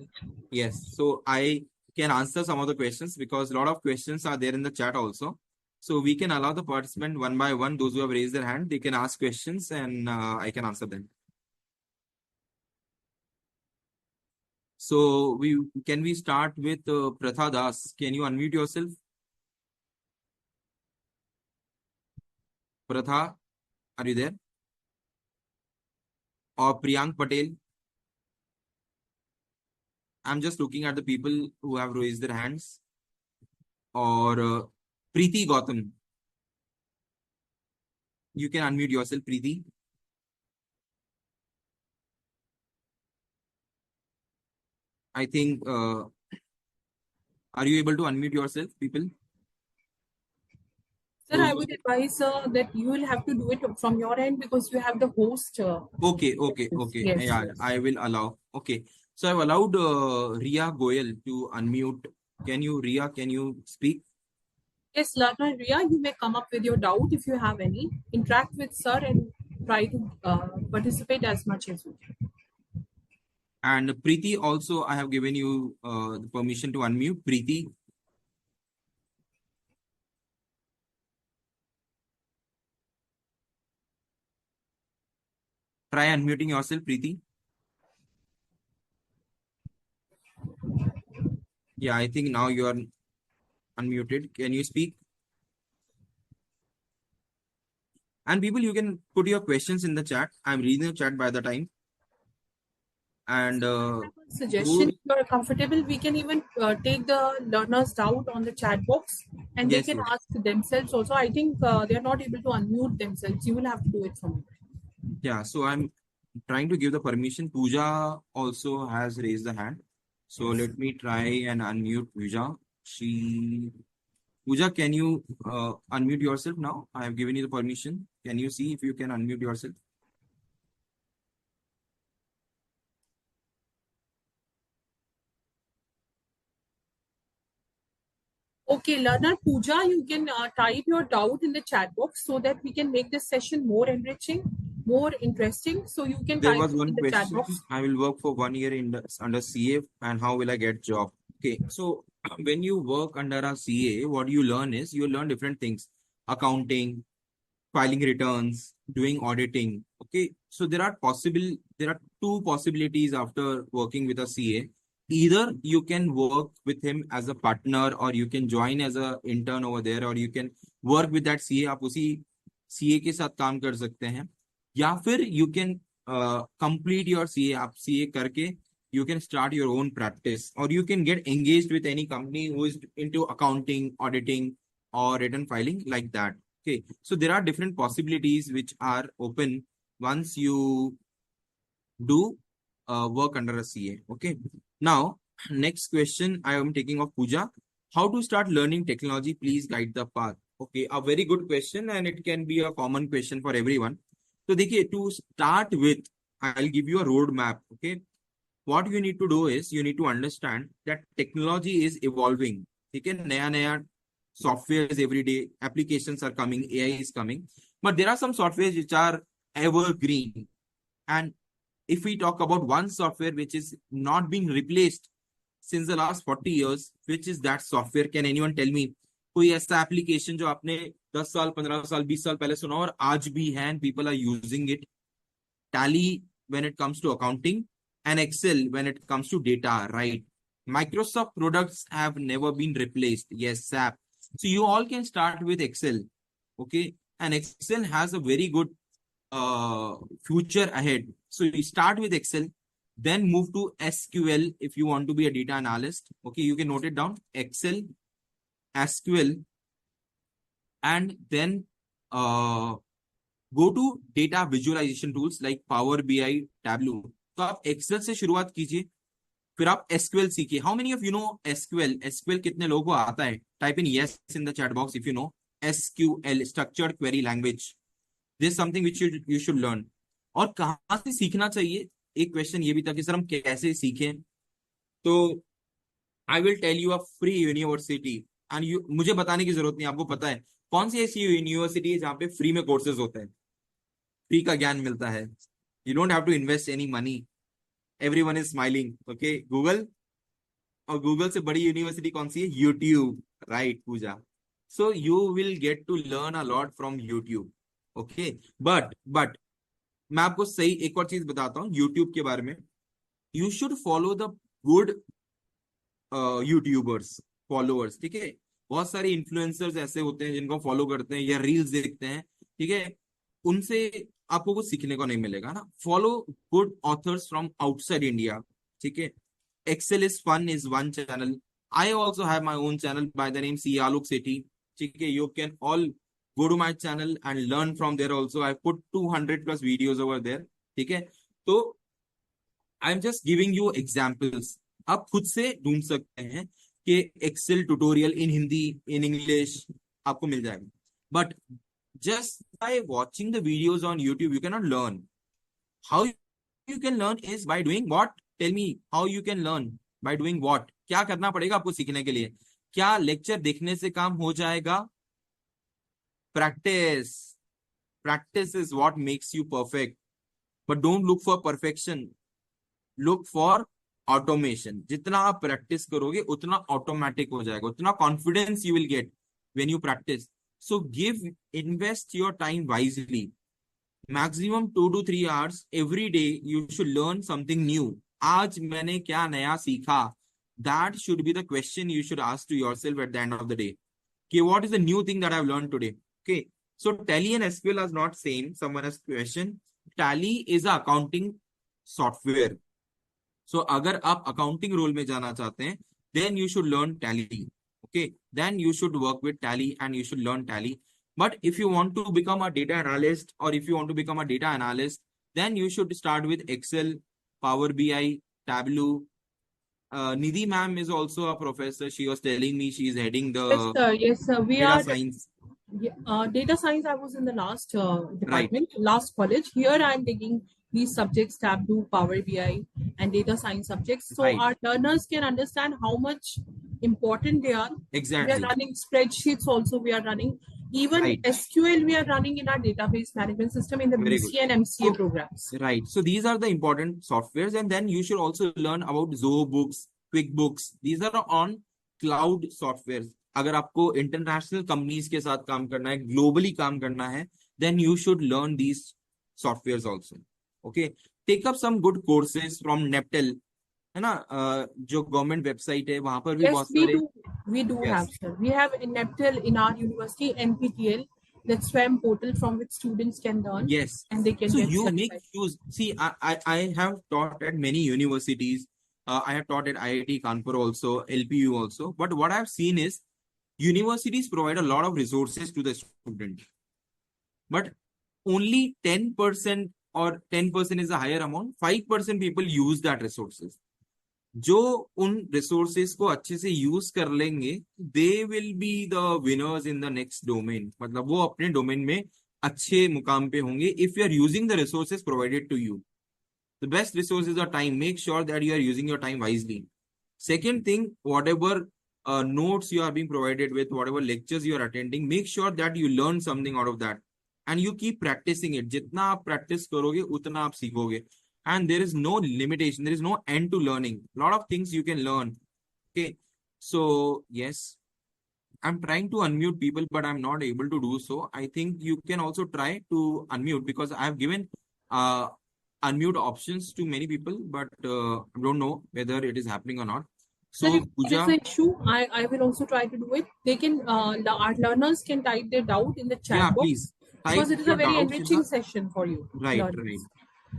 Yes. So I can answer some of the questions because a lot of questions are there in the chat also. So we can allow the participant one by one, those who have raised their hand, they can ask questions and I can answer them. So can we start with Pratha Das? Can you unmute yourself? Pratha, are you there? Or Priyank Patel? I'm just looking at the people who have raised their hands. Or Preeti Gautam. You can unmute yourself, Preeti. I think, are you able to unmute yourself, people? Sir, I would advise that you will have to do it from your end because you have the host. Okay. Yes, Yeah, yes. I will allow. Okay. So I've allowed Ria Goyal to unmute. Ria, can you speak? Yes, Latna Ria, you may come up with your doubt if you have any. Interact with sir and try to participate as much as you can. And Preeti also, I have given you the permission to unmute. Preeti. Try unmuting yourself, Preeti. Yeah, I think now you are unmuted. Can you speak? And people, you can put your questions in the chat. I'm reading the chat by the time. And Suggestion, if you're comfortable, we can even take the learner's doubt on the chat box and they yes, can yes. ask themselves also. I think they're not able to unmute themselves. You will have to do it from here. Yeah, so I'm trying to give the permission. Pooja also has raised the hand. So let me try and unmute Pooja. Pooja, can you unmute yourself now? I have given you the permission. Can you see if you can unmute yourself? Okay, learner Pooja, you can type your doubt in the chat box so that we can make this session more enriching, more interesting. So you can There type was one in the chat question. box. I will work for 1 year under CA and how will I get job? Okay, so when you work under a CA, what you learn is you learn different things. Accounting, filing returns, doing auditing. Okay, so there are two possibilities after working with a CA. Either you can work with him as a partner, or you can join as a intern over there, or you can work with that CA. आप उसी CA के साथ काम कर सकते हैं, या फिर you can complete your CA. आप CA करके you can start your own practice, or you can get engaged with any company who is into accounting, auditing, or return filing like that. Okay, so there are different possibilities which are open once you do work under a CA. Okay, now next question I am taking of Pooja. How to start learning technology? Please guide the path. Okay, a very good question, and it can be a common question for everyone. So, देखिए, to start with, I'll give you a roadmap. Okay, what you need to do is you need to understand that technology is evolving. ठीक है, नया softwares every day, applications are coming, AI is coming, but there are some softwares which are evergreen. And if we talk about one software which is not being replaced since the last 40 years, which is that software? Can anyone tell me? कोई ऐसा application जो आपने 10 साल 15 साल 20 साल पहले सुना और आज भी है and people are using it? Tally when it comes to accounting, and Excel when it comes to data, right? Microsoft products have never been replaced. Yes, SAP. So you all can start with Excel, okay? And Excel has a very good future ahead. So you start with Excel, then move to SQL if you want to be a data analyst. Okay, you can note it down. Excel, SQL, and then go to data visualization tools like Power BI, Tableau. तो आप Excel से शुरुआत कीजिए, फिर आप SQL सीखिए. How many of you know SQL? SQL कितने लोगों को आता है? Type in yes in the chat box if you know SQL, structured query language. This something which you should learn. और कहाँ से सीखना चाहिए, एक क्वेश्चन ये भी था कि सर हम कैसे सीखें। तो I will tell you a free university, and you, मुझे बताने की जरूरत नहीं, आपको पता है कौन सी ऐसी यूनिवर्सिटी है जहाँ पे फ्री में कोर्सेज होते हैं, फ्री का ज्ञान मिलता है। You don't have to invest any money, everyone is smiling, okay Google. और गूगल से बड़ी यूनिवर्सिटी कौन सी है? YouTube, right Pooja. So you will get to learn a lot from YouTube, okay. But मैं आपको सही एक और चीज बताता हूँ यूट्यूब के बारे में। You should follow the good YouTubers, followers, ठीक है। बहुत सारे इन्फ्लुएंसर्स ऐसे होते हैं जिनको फॉलो करते हैं या रील्स देखते हैं, ठीक है। उनसे आपको कुछ सीखने को नहीं मिलेगा ना। Follow good authors from outside India, ठीक है। Excel is fun is one channel. I also have my own channel by the name C Alok Sethi, ठीक है। You can all go to my channel and learn from there also. I put 200 plus videos over there, ठीक है। तो I am just giving you examples. आप खुद से ढूंढ सकते हैं कि Excel tutorial in Hindi, in English आपको मिल जाएगा। But just by watching the videos on YouTube you can not learn. How you can learn is by doing what? Tell me how you can learn by doing what? क्या करना पड़ेगा आपको सीखने के लिए? क्या लेक्चर देखने से काम हो जाएगा? Practice. Practice is what makes you perfect. But don't look for perfection, look for automation. जितना आप प्रैक्टिस करोगे उतना ऑटोमेटिक हो जाएगा, उतना confidence you will get when you practice. So give, invest your time wisely. Maximum 2 to 3 hours every day you should learn something new. आज मैंने क्या नया सीखा? That should be the question you should ask to yourself at the end of the day, कि what is the new thing that I've learned today? Okay, so Tally and SQL are not same. Someone has question. Tally is a accounting software. So अगर आप accounting role में जाना चाहते हैं, then you should learn Tally. Okay, then you should work with Tally and you should learn Tally. But if you want to become a data analyst, or if you want to become a data analyst, then you should start with Excel, Power BI, Tableau. Nidhi ma'am is also a professor. She was telling me she is heading Yes, the sir. Yes, sir. We data are science. data science. I was in the last Right, department, last college. Here I am taking these subjects, Tableau, Power BI, and data science subjects. So right, our learners can understand how much important they are. We are exactly, running spreadsheets also. We are running even right, SQL. We are running in our database management system in the very good. BCA and MCA So, programs. right, so these are the important softwares, and then you should also learn about Zoho Books, QuickBooks. These are on cloud softwares. अगर आपको international companies के साथ काम करना है, globally काम करना है, then you should learn these softwares also. Okay, take up some good courses from Neptel, है ना? जो गवर्नमेंट वेबसाइट है वहां पर भी Yes, बहुत सारे, we do have, yes, sir. We have in NEPTEL in our university, NPTL, that SWAM portal from which students can learn yes. and they can So get you make certified. use. See, I have taught at many universities. I have taught at IIT Kanpur also, LPU also. But what I've seen is universities provide a lot of resources to the student, but only 10% or 10% is a higher amount. 5% people use that resources. जो उन resources को अच्छे से use कर लेंगे, they will be the winners in the next domain. मतलब वो अपने डोमेन में अच्छे मुकाम पे होंगे if you are using the resources provided to you. The best resources are time. Make sure that you are using your time wisely. Second thing, whatever notes you are being provided with, whatever lectures you are attending, make sure that you learn something out of that and you keep practicing it. जितना आप practice करोगे उतना आप सीखोगे. And there is no limitation, there is no end to learning. A lot of things you can learn. Okay, so yes, I'm trying to unmute people, but I'm not able to do so. I think you can also try to unmute because I have given uh, unmute options to many people, but I don't know whether it is happening or not. Sir, So, if there is Pooja, an issue, I will also try to do it. They can, our learners can type their doubt in the yeah, chat box please type because it is a your very doubts in the enriching session for you, right, right. learners.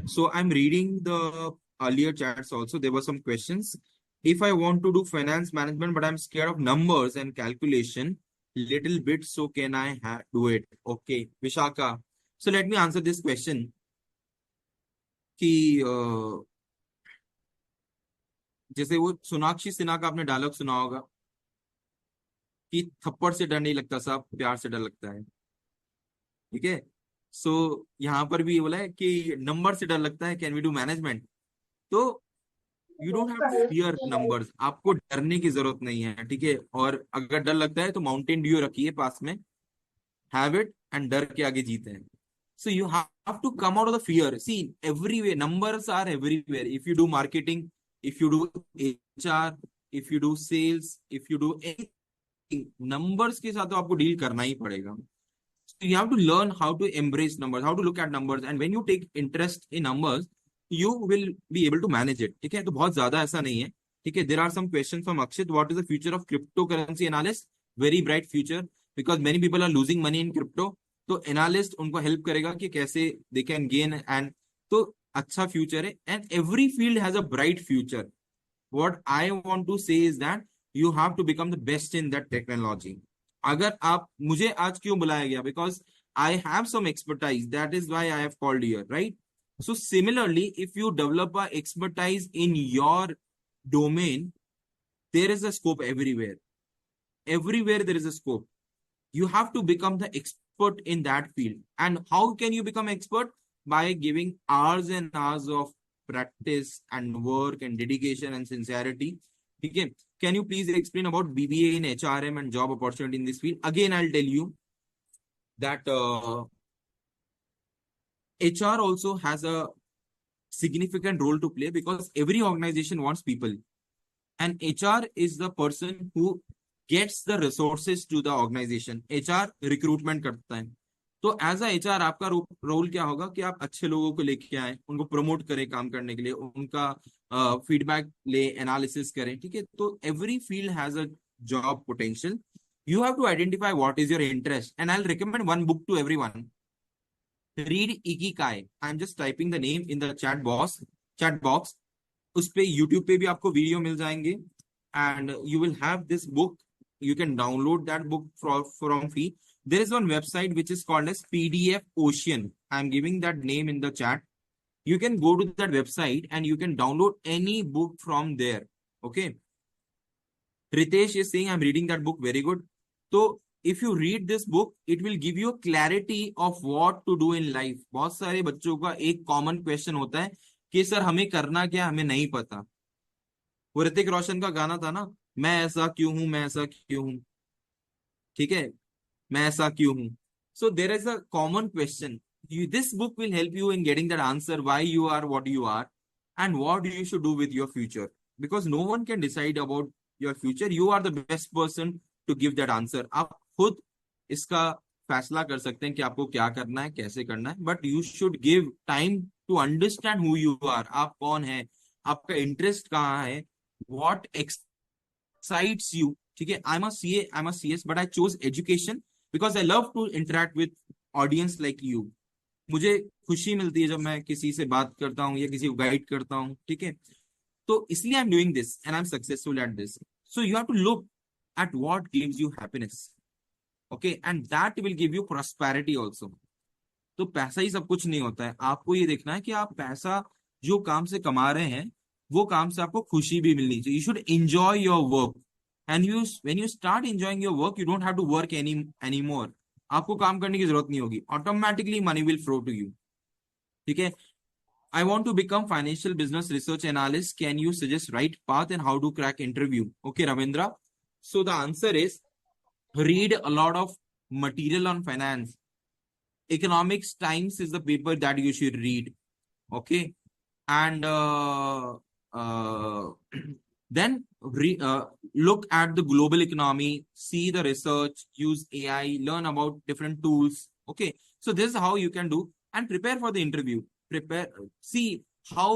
So, I'm reading the earlier chats also. There were some questions. If I want to do finance management, but I'm scared of numbers and calculation little bit, so can I do it? Okay, Vishaka. So, let me answer this question. कि जैसे वो सोनाक्षी सिन्हा का आपने dialogue सुना होगा कि थप्पड़ से डर नहीं लगता साहब, प्यार से डर लगता है, ठीक है। सो यहाँ पर भी ये बोला है कि नंबर से डर लगता है, कैन वी डू मैनेजमेंट? तो you don't have to fear numbers, आपको डरने की जरूरत नहीं है, ठीक है। और अगर डर लगता है तो माउंटेन ड्यू रखिए पास में, हैव इट, एंड डर के आगे जीते हैं। So you have to come out of the fear. See, everywhere, numbers are everywhere. If you do marketing, if you do HR, if you do sales, if you do anything, numbers के साथ तो आपको deal करना ही पड़ेगा. So you have to learn how to embrace numbers, how to look at numbers, and when you take interest in numbers, you will be able to manage it. ठीक है, तो बहुत ज्यादा ऐसा नहीं है. ठीक है, there are some questions from Akshit. What is the future of cryptocurrency analyst? Very bright future, because many people are losing money in crypto. तो एनालिस्ट उनको हेल्प करेगा कि कैसे दे कैन गेन, एंड तो अच्छा फ्यूचर है. And every field has a bright future. What I want to say is that you have to become the best in that technology. अगर आप, मुझे आज क्यों बुलाया गया? Because I have some expertise, that is why I have called here, right? So similarly, if you develop a expertise in your domain, there is a scope everywhere. Everywhere there is a scope. You have to become the expert in that field. And how can you become expert? By giving hours and hours of practice and work and dedication and sincerity. Okay. Can you please explain about BBA in HRM and job opportunity in this field? Again, I'll tell you that HR also has a significant role to play, because every organization wants people, and HR is the person who gets the resources to the organization. HR recruitment करता है. तो as a HR आपका role क्या होगा कि आप अच्छे लोगों को लेके आए, उनको प्रमोट करें काम करने के लिए, उनका फीडबैक ले, एनालिसिस करें. ठीक है, तो every field has a job potential. You have to identify what is your interest, and I will recommend one book to everyone. Read Ikigai. I am just typing the name in the chat box. उस पे YouTube पे भी आपको video मिल जाएंगे, and you will have this book. You can download that book from free. There is one website which is called as PDF Ocean. I'm giving that name in the chat. You can go to that website and you can download any book from there. Okay. Ritesh is saying I'm reading that book. Very good. So if you read this book, it will give you a clarity of what to do in life. बहुत सारे बच्चों का एक common question होता है कि sir हमें करना क्या, हमें नहीं पता. वो ऋतिक रोशन का गाना था ना, मैं ऐसा क्यों हूं, मैं ऐसा क्यों हूं. ठीक है, मैं ऐसा क्यों हूं. So there is a common question. This book will help you in getting that answer, why you are what you are, and what you should do with your future. Because no one can decide about your future. You are the best person to give that answer. आप खुद इसका फैसला कर सकते हैं कि आपको क्या करना है, कैसे करना है, but you should give time to understand who you are. आप कौन है, आपका इंटरेस्ट कहाँ है, what excites you. ठीक है, I'm a CA, I'm a CS, but I chose education because I love to interact with audience like you. मुझे खुशी मिलती है जब मैं किसी से बात करता हूँ या किसी को गाइड करता हूँ. ठीक है, तो इसलिए I'm doing this and I'm successful at this. So you have to look at what gives you happiness. Okay, and that will give you prosperity also. तो पैसा ही सब कुछ नहीं होता है. आपको ये देखना है कि आप पैसा जो काम से कमा रहे हैं, वो काम से आपको खुशी भी मिलनी चाहिए. You should enjoy your work, and you when you start enjoying your work, you don't have to work any more. आपको काम करने की जरूरत नहीं होगी, automatically money will flow to you. ठीक है. I want to become financial business research analyst. Can you suggest right path and how to crack interview? Okay Ravindra, so the answer is read a lot of material on finance. Economics Times is the paper that you should read. Okay, and then look at the global economy, see the research, use AI, learn about different tools. Okay, so this is how you can do, and prepare for the interview. See how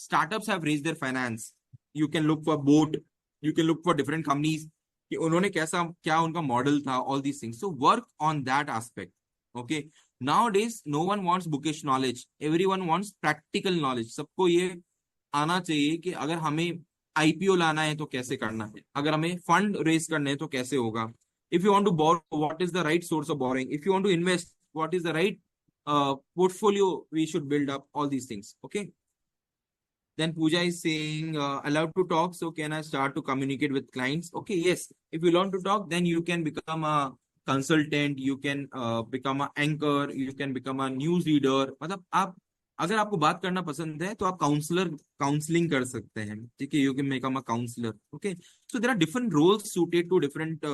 startups have raised their finance. You can look for boat, you can look for different companies कि उन्होंने कैसा, क्या उनका model था, all these things. So work on that aspect. Okay, nowadays no one wants bookish knowledge, everyone wants practical knowledge. सबको ये आना चाहिए कि अगर हमें आईपीओ लाना है तो कैसे करना है, अगर हमें फंड रेज करने हैं तो कैसे होगा. If you want to borrow, what is the right source of borrowing. If you want to invest, what is the right portfolio we should build up, all these things. Okay, then Pooja is saying allowed to talk, so can I start to communicate with clients? Okay, yes, if you learn to talk, then you can become a consultant, you can become a anchor, you can become a news reader. मतलब आप, अगर आपको बात करना पसंद है तो आप काउंसलिंग कर सकते हैं, ठीक है, you can become a counsellor. Okay, so there are different roles suited to different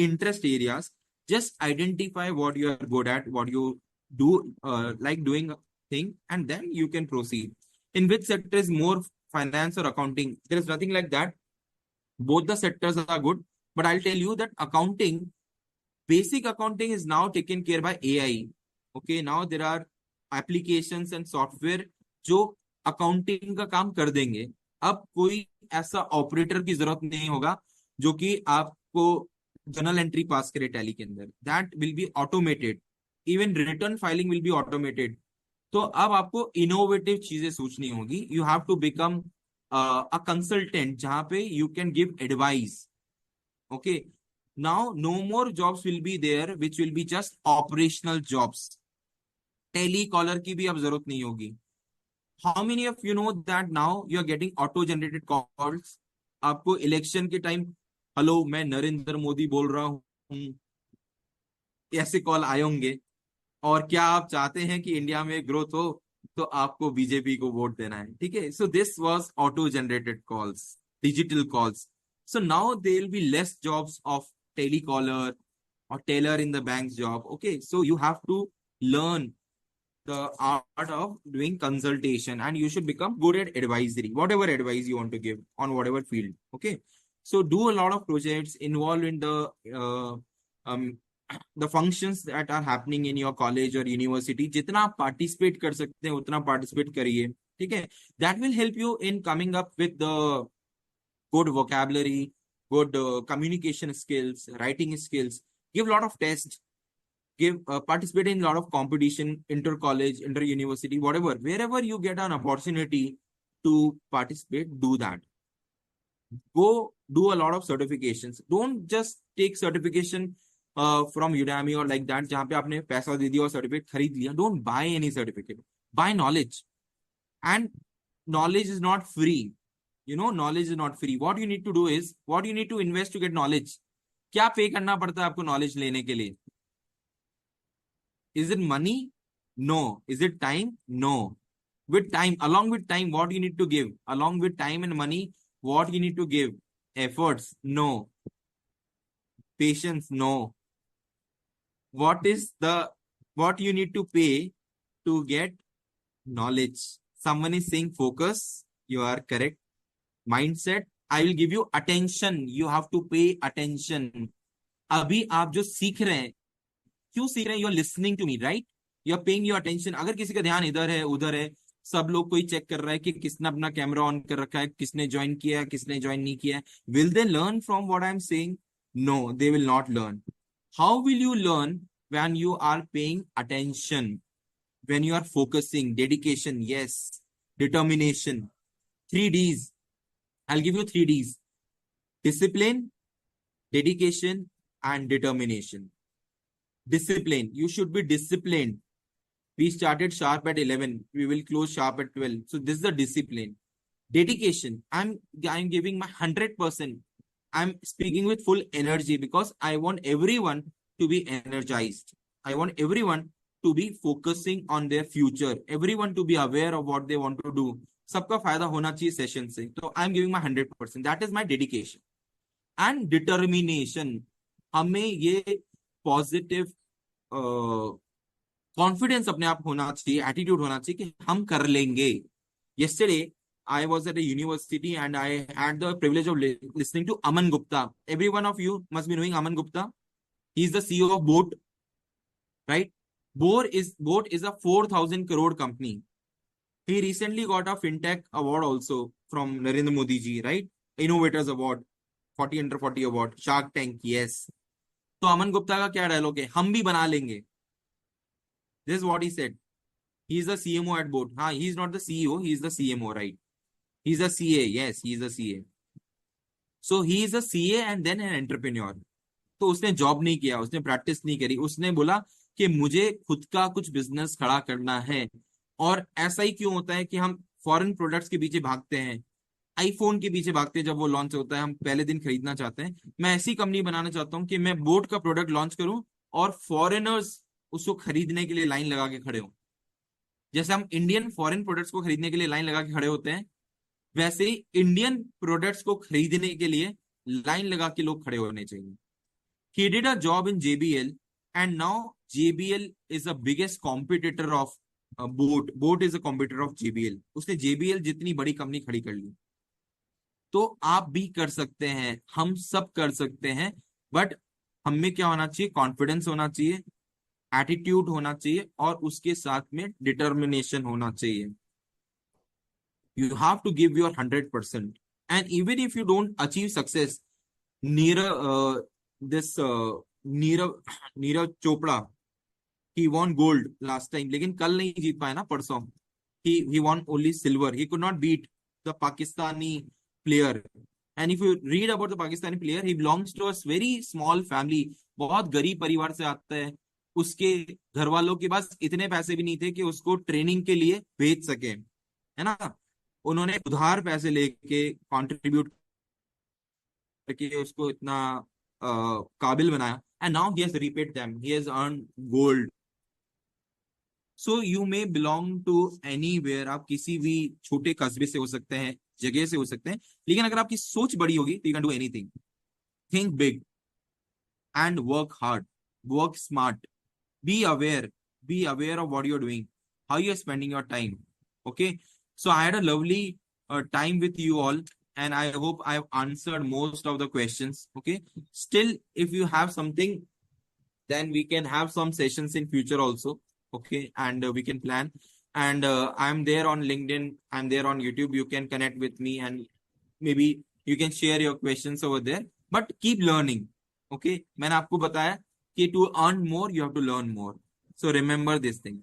interest areas. Just identify what you are good at, what you do like doing a thing, and then you can proceed. In which sector is more, finance or accounting? There is nothing like that. Both the sectors are good, but I'll tell you that accounting, basic accounting is now taken care by AI. Okay, now there are applications and software जो accounting का काम कर देंगे. अब कोई ऐसा operator की जरूरत नहीं होगा जो कि आपको जर्नल एंट्री पास करे टैली के अंदर. That will be automated. Even return filing will be automated. तो अब आपको इनोवेटिव चीजें सोचनी होगी. You have to become a consultant जहां पे you can give advice. Okay, now no more jobs will be there which will be just operational jobs. Telecaller की भी अब जरूरत नहीं होगी. How many of you know that now you are getting auto generated calls? आपको election के time, hello मैं नरेंद्र मोदी बोल रहा हूँ, ऐसे कॉल आए होंगे. और क्या आप चाहते हैं कि इंडिया में ग्रोथ हो, तो आपको बीजेपी को वोट देना है, ठीक है. So this was auto generated calls, digital calls. So now there will be less jobs of telecaller or teller in the bank's job. Okay, so you have to learn the art of doing consultation, and you should become good at advisory, whatever advice you want to give on whatever field. Okay, so do a lot of projects, involved in um, the functions that are happening in your college or university. जितना आप participate कर सकते हैं उतना participate करिए, ठीक है. That will help you in coming up with the good vocabulary, good communication skills, writing skills. Give a lot of tests. Give participate in a lot of competition, inter college, inter university, whatever. Wherever you get an opportunity to participate, do that. Go do a lot of certifications. Don't just take certification from Udemy or like that, जहाँ पे आपने पैसा दे दिया और certificate खरीद लिया. Don't buy any certificate. Buy knowledge. And knowledge is not free. You know, knowledge is not free. What you need to do is, what you need to invest to get knowledge. क्या पे करना पड़ता है आपको knowledge लेने के लिए? Is it money? No. Is it time? No. With time, along with time, what you need to give? Along with time and money, what you need to give? Efforts? No. Patience? No. What you need to pay to get knowledge? Someone is saying focus. You are correct. Mindset, I will give you attention. You have to pay attention. अभी आप जो सीख रहे हैं, क्यों सीख रहे हैं? You are listening to me, right? You are paying your attention. अगर किसी का ध्यान इधर है उधर है, सब लोग कोई चेक कर रहा है कि किसने अपना कैमरा ऑन कर रखा है, किसने ज्वाइन किया है, किसने ज्वाइन नहीं किया है. Will they learn from what I am saying? No, they will not learn. How will you learn? When you are paying attention, when you are focusing, dedication, yes, determination. 3 Ds. I'll give you 3 Ds. Discipline, dedication, and determination. Discipline. You should be disciplined. We started sharp at 11. We will close sharp at 12. So this is the discipline. Dedication. I'm giving my 100%. I'm speaking with full energy because I want everyone to be energized. I want everyone to be focusing on their future. Everyone to be aware of what they want to do. सबका फायदा होना चाहिए session से. तो I am giving my 100%. That is my dedication and determination. हमें ये positive confidence अपने आप होना चाहिए, एटीट्यूड होना चाहिए कि हम कर लेंगे. yesterday I was at a university and I had the privilege of listening to Aman Gupta. Every one of you must be knowing Aman Gupta. He is the CEO of Boat, right? Boat is a 4,000 crore company. He recently got a fintech award also from Narendra Modi ji, right? Innovators Award, 40 under 40 award, Shark Tank, yes. तो अमन गुप्ता का क्या dialogue है? हम भी बना लेंगे. This is what he said. He is the CMO at Boat. हाँ, he is not the CEO, he is the CMO, right? He is a CA, yes, he is a CA. So he is a CA and then an entrepreneur. तो उसने job नहीं किया, उसने practice नहीं करी, उसने बोला कि मुझे खुद का कुछ बिजनेस खड़ा करना है. और ऐसा ही क्यों होता है कि हम फॉरेन प्रोडक्ट्स के पीछे भागते हैं? आईफोन के पीछे भागते हैं जब वो लॉन्च होता है, हम पहले दिन खरीदना चाहते हैं। मैं ऐसी कंपनी बनाना चाहता हूँ कि मैं बोट का प्रोडक्ट लॉन्च करूं और फॉरेनर्स उसको खरीदने के लिए लाइन लगा के खड़े हों। जैसे हम इंडियन फॉरेन प्रोडक्ट्स को खरीदने के लिए लाइन लगा के खड़े होते हैं, वैसे ही इंडियन प्रोडक्ट्स को खरीदने के लिए लाइन लगा के लोग खड़े होने चाहिए। He did a job in JBL and now JBL is the biggest competitor of Boat. Boat is a competitor of JBL. उसने JBL जितनी बड़ी कंपनी खड़ी कर ली। तो आप भी कर सकते हैं, हम सब कर सकते हैं, बट हम में क्या होना चाहिए? कॉन्फिडेंस होना चाहिए, एटीट्यूड होना चाहिए, और उसके साथ में डिटर्मिनेशन होना चाहिए। You have to give your 100%. And even if you don't achieve success, this Nirav Chopra, he won gold last time, लेकिन कल नहीं जीत पाया ना, परसों। He won only silver. He could not beat the Pakistani player. And if you read about the Pakistani player, he belongs to a very small family. बहुत गरीब परिवार से आता है। उसके घर वालों के पास इतने पैसे भी नहीं थे कि उसको ट्रेनिंग के लिए भेज सके, है ना। उन्होंने उधार पैसे लेके कंट्रीब्यूट करके उसको इतना काबिल बनाया, and now he has repaid them, he has earn gold. So you may belong to anywhere, आप किसी भी छोटे कस्बे से हो सकते हैं, जगह से हो सकते हैं, लेकिन अगर आपकी सोच बड़ी होगी तो you can do anything. Think big and work hard, work smart, be aware of what you're doing, how you're spending your time. Okay, so I had a lovely time with you all, and I hope I've answered most of the questions. Okay, still if you have something, then we can have some sessions in future also. Okay, and we can plan, and I'm there on LinkedIn, I'm there on YouTube, you can connect with me, and maybe you can share your questions over there, but keep learning. Okay, मैंने आपको बताया कि to earn more you have to learn more, so remember this thing.